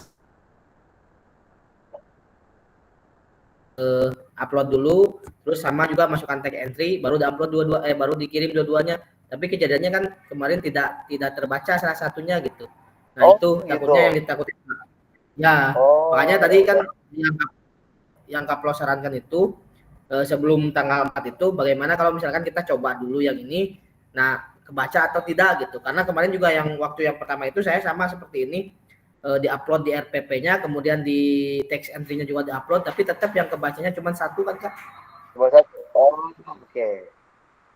upload dulu, terus sama juga masukkan tag entry, baru diupload baru dikirim dua-duanya. Tapi kejadiannya kan kemarin tidak terbaca salah satunya gitu. Nah, itu takutnya yang ditakutin. Ya, makanya tadi kan yang Kak Plo sarankan itu sebelum tanggal 4 itu bagaimana kalau misalkan kita coba dulu yang ini, nah kebaca atau tidak gitu. Karena kemarin juga yang waktu yang pertama itu saya sama seperti ini, diupload di RPP-nya, kemudian di text entry-nya juga diupload, tapi tetap yang kebacanya cuma satu kan, Kak? Cuma satu. Oh, oke.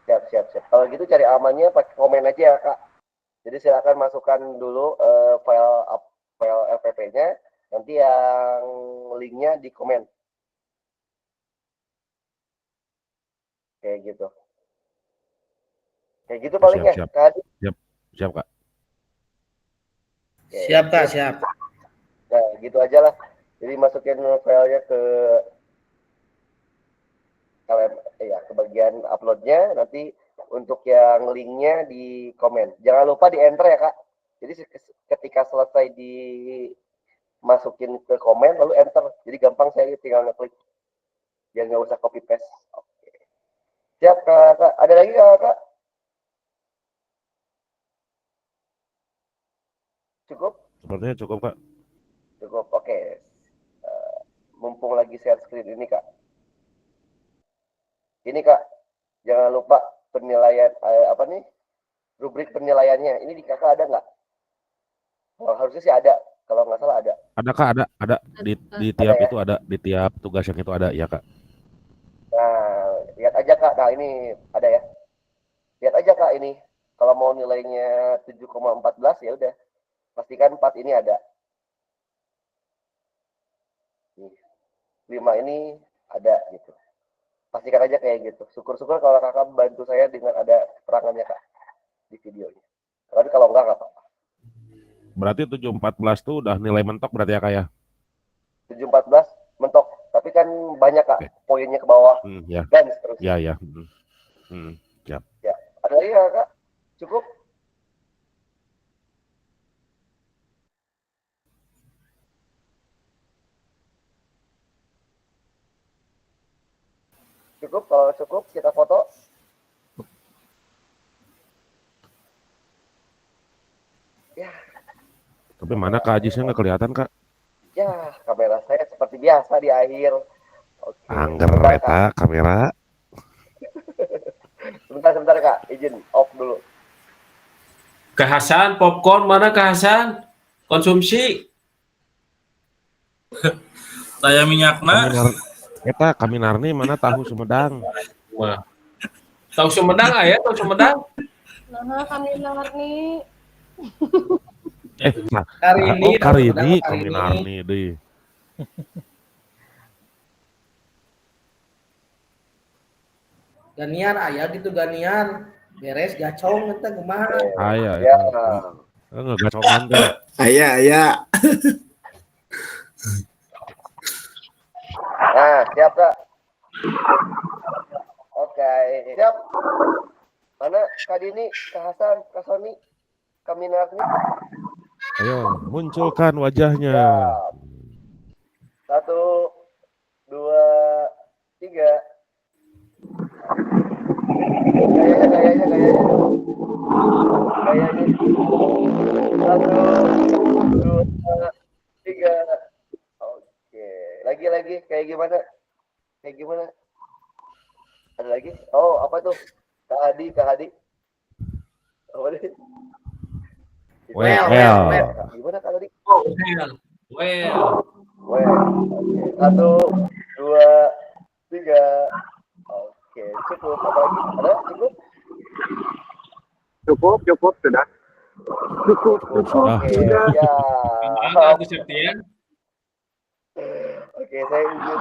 Siap. Kalau gitu cari amannya pakai komen aja ya, Kak. Jadi silakan masukkan dulu file RPP-nya, nanti yang linknya di komen. Kayak gitu. Kayak gitu paling ya, Kak. Siap, Kak. Oke. Siap, Kak, siap. Nah, gitu aja lah. Jadi masukin filenya ke bagian uploadnya, nanti untuk yang linknya di komen. Jangan lupa di enter ya, Kak. Jadi ketika selesai dimasukin ke komen lalu enter. Jadi gampang, saya tinggal ngeklik. Biar nggak usah copy paste. Oke. Siap, Kak. Ada lagi, Kak? Cukup? Sepertinya cukup, Kak. Cukup, oke. Mumpung lagi share screen ini, Kak. Ini, Kak, jangan lupa penilaian rubrik penilaiannya. Ini di kakak ada nggak? Oh, harusnya sih ada. Kalau nggak salah ada. Ada, Kak, ada. Di tiap ada, ya? itu ada, di tiap tugas yang itu ada, ya, Kak. Nah, lihat aja, Kak. Nah, ini ada ya. ini. Kalau mau nilainya 7,14 ya udah. Pastikan 4 ini ada. Nih, 5 ini ada gitu. Pastikan aja kayak gitu. Syukur-syukur kalau kakak bantu saya dengan ada keterangannya kak di videonya. Tapi kalau enggak apa-apa. Berarti 714 tuh udah nilai mentok berarti ya kak ya? 714 mentok. Tapi kan banyak kak Oke. poinnya ke bawah. Ya. Dan seterusnya. Ya. Siap. Ya. Ada lagi nggak kak? Cukup? Cukup, kalau cukup kita foto. Ya, Tapi mana Kak Ajisnya nggak kelihatan Kak? ya kamera saya seperti biasa di akhir. Oke. Angger Sebentar, Kak. eta kamera. Sebentar kak, izin off dulu. Kak Hasan, popcorn mana Kak Hasan? Konsumsi. Saya minyakna. Kaminar nih mana tahu Sumedang. Wah. Tahu Sumedang aya, tahu Sumedang. Nah, kami nih. Karini Kaminar nih deh. Ganian aya gitu ganian. Beres gacong eta kumaha? Aya Ya. ngegacongan teh. Aya. Nah, siap kak. Oke, siap. Mana Kak Dini, Kak Hasan, Kak Sony, Kak Minarni? Ayo munculkan wajahnya. Siap. 1, 2, 3. Gayanya. Gayanya. 1, 2, 3. Oke. Lagi. Kayak gimana? Ada lagi? Oh, apa tuh? Kak Hadi. Apa nih? Well. Gimana Kak Hadi? Well. Oke. 1, 2, 3. Oke, cukup. Apa lagi? Ada? Cukup sudah. Sudah. Oke, ya. Gimana Agus Septian? Oke, saya izin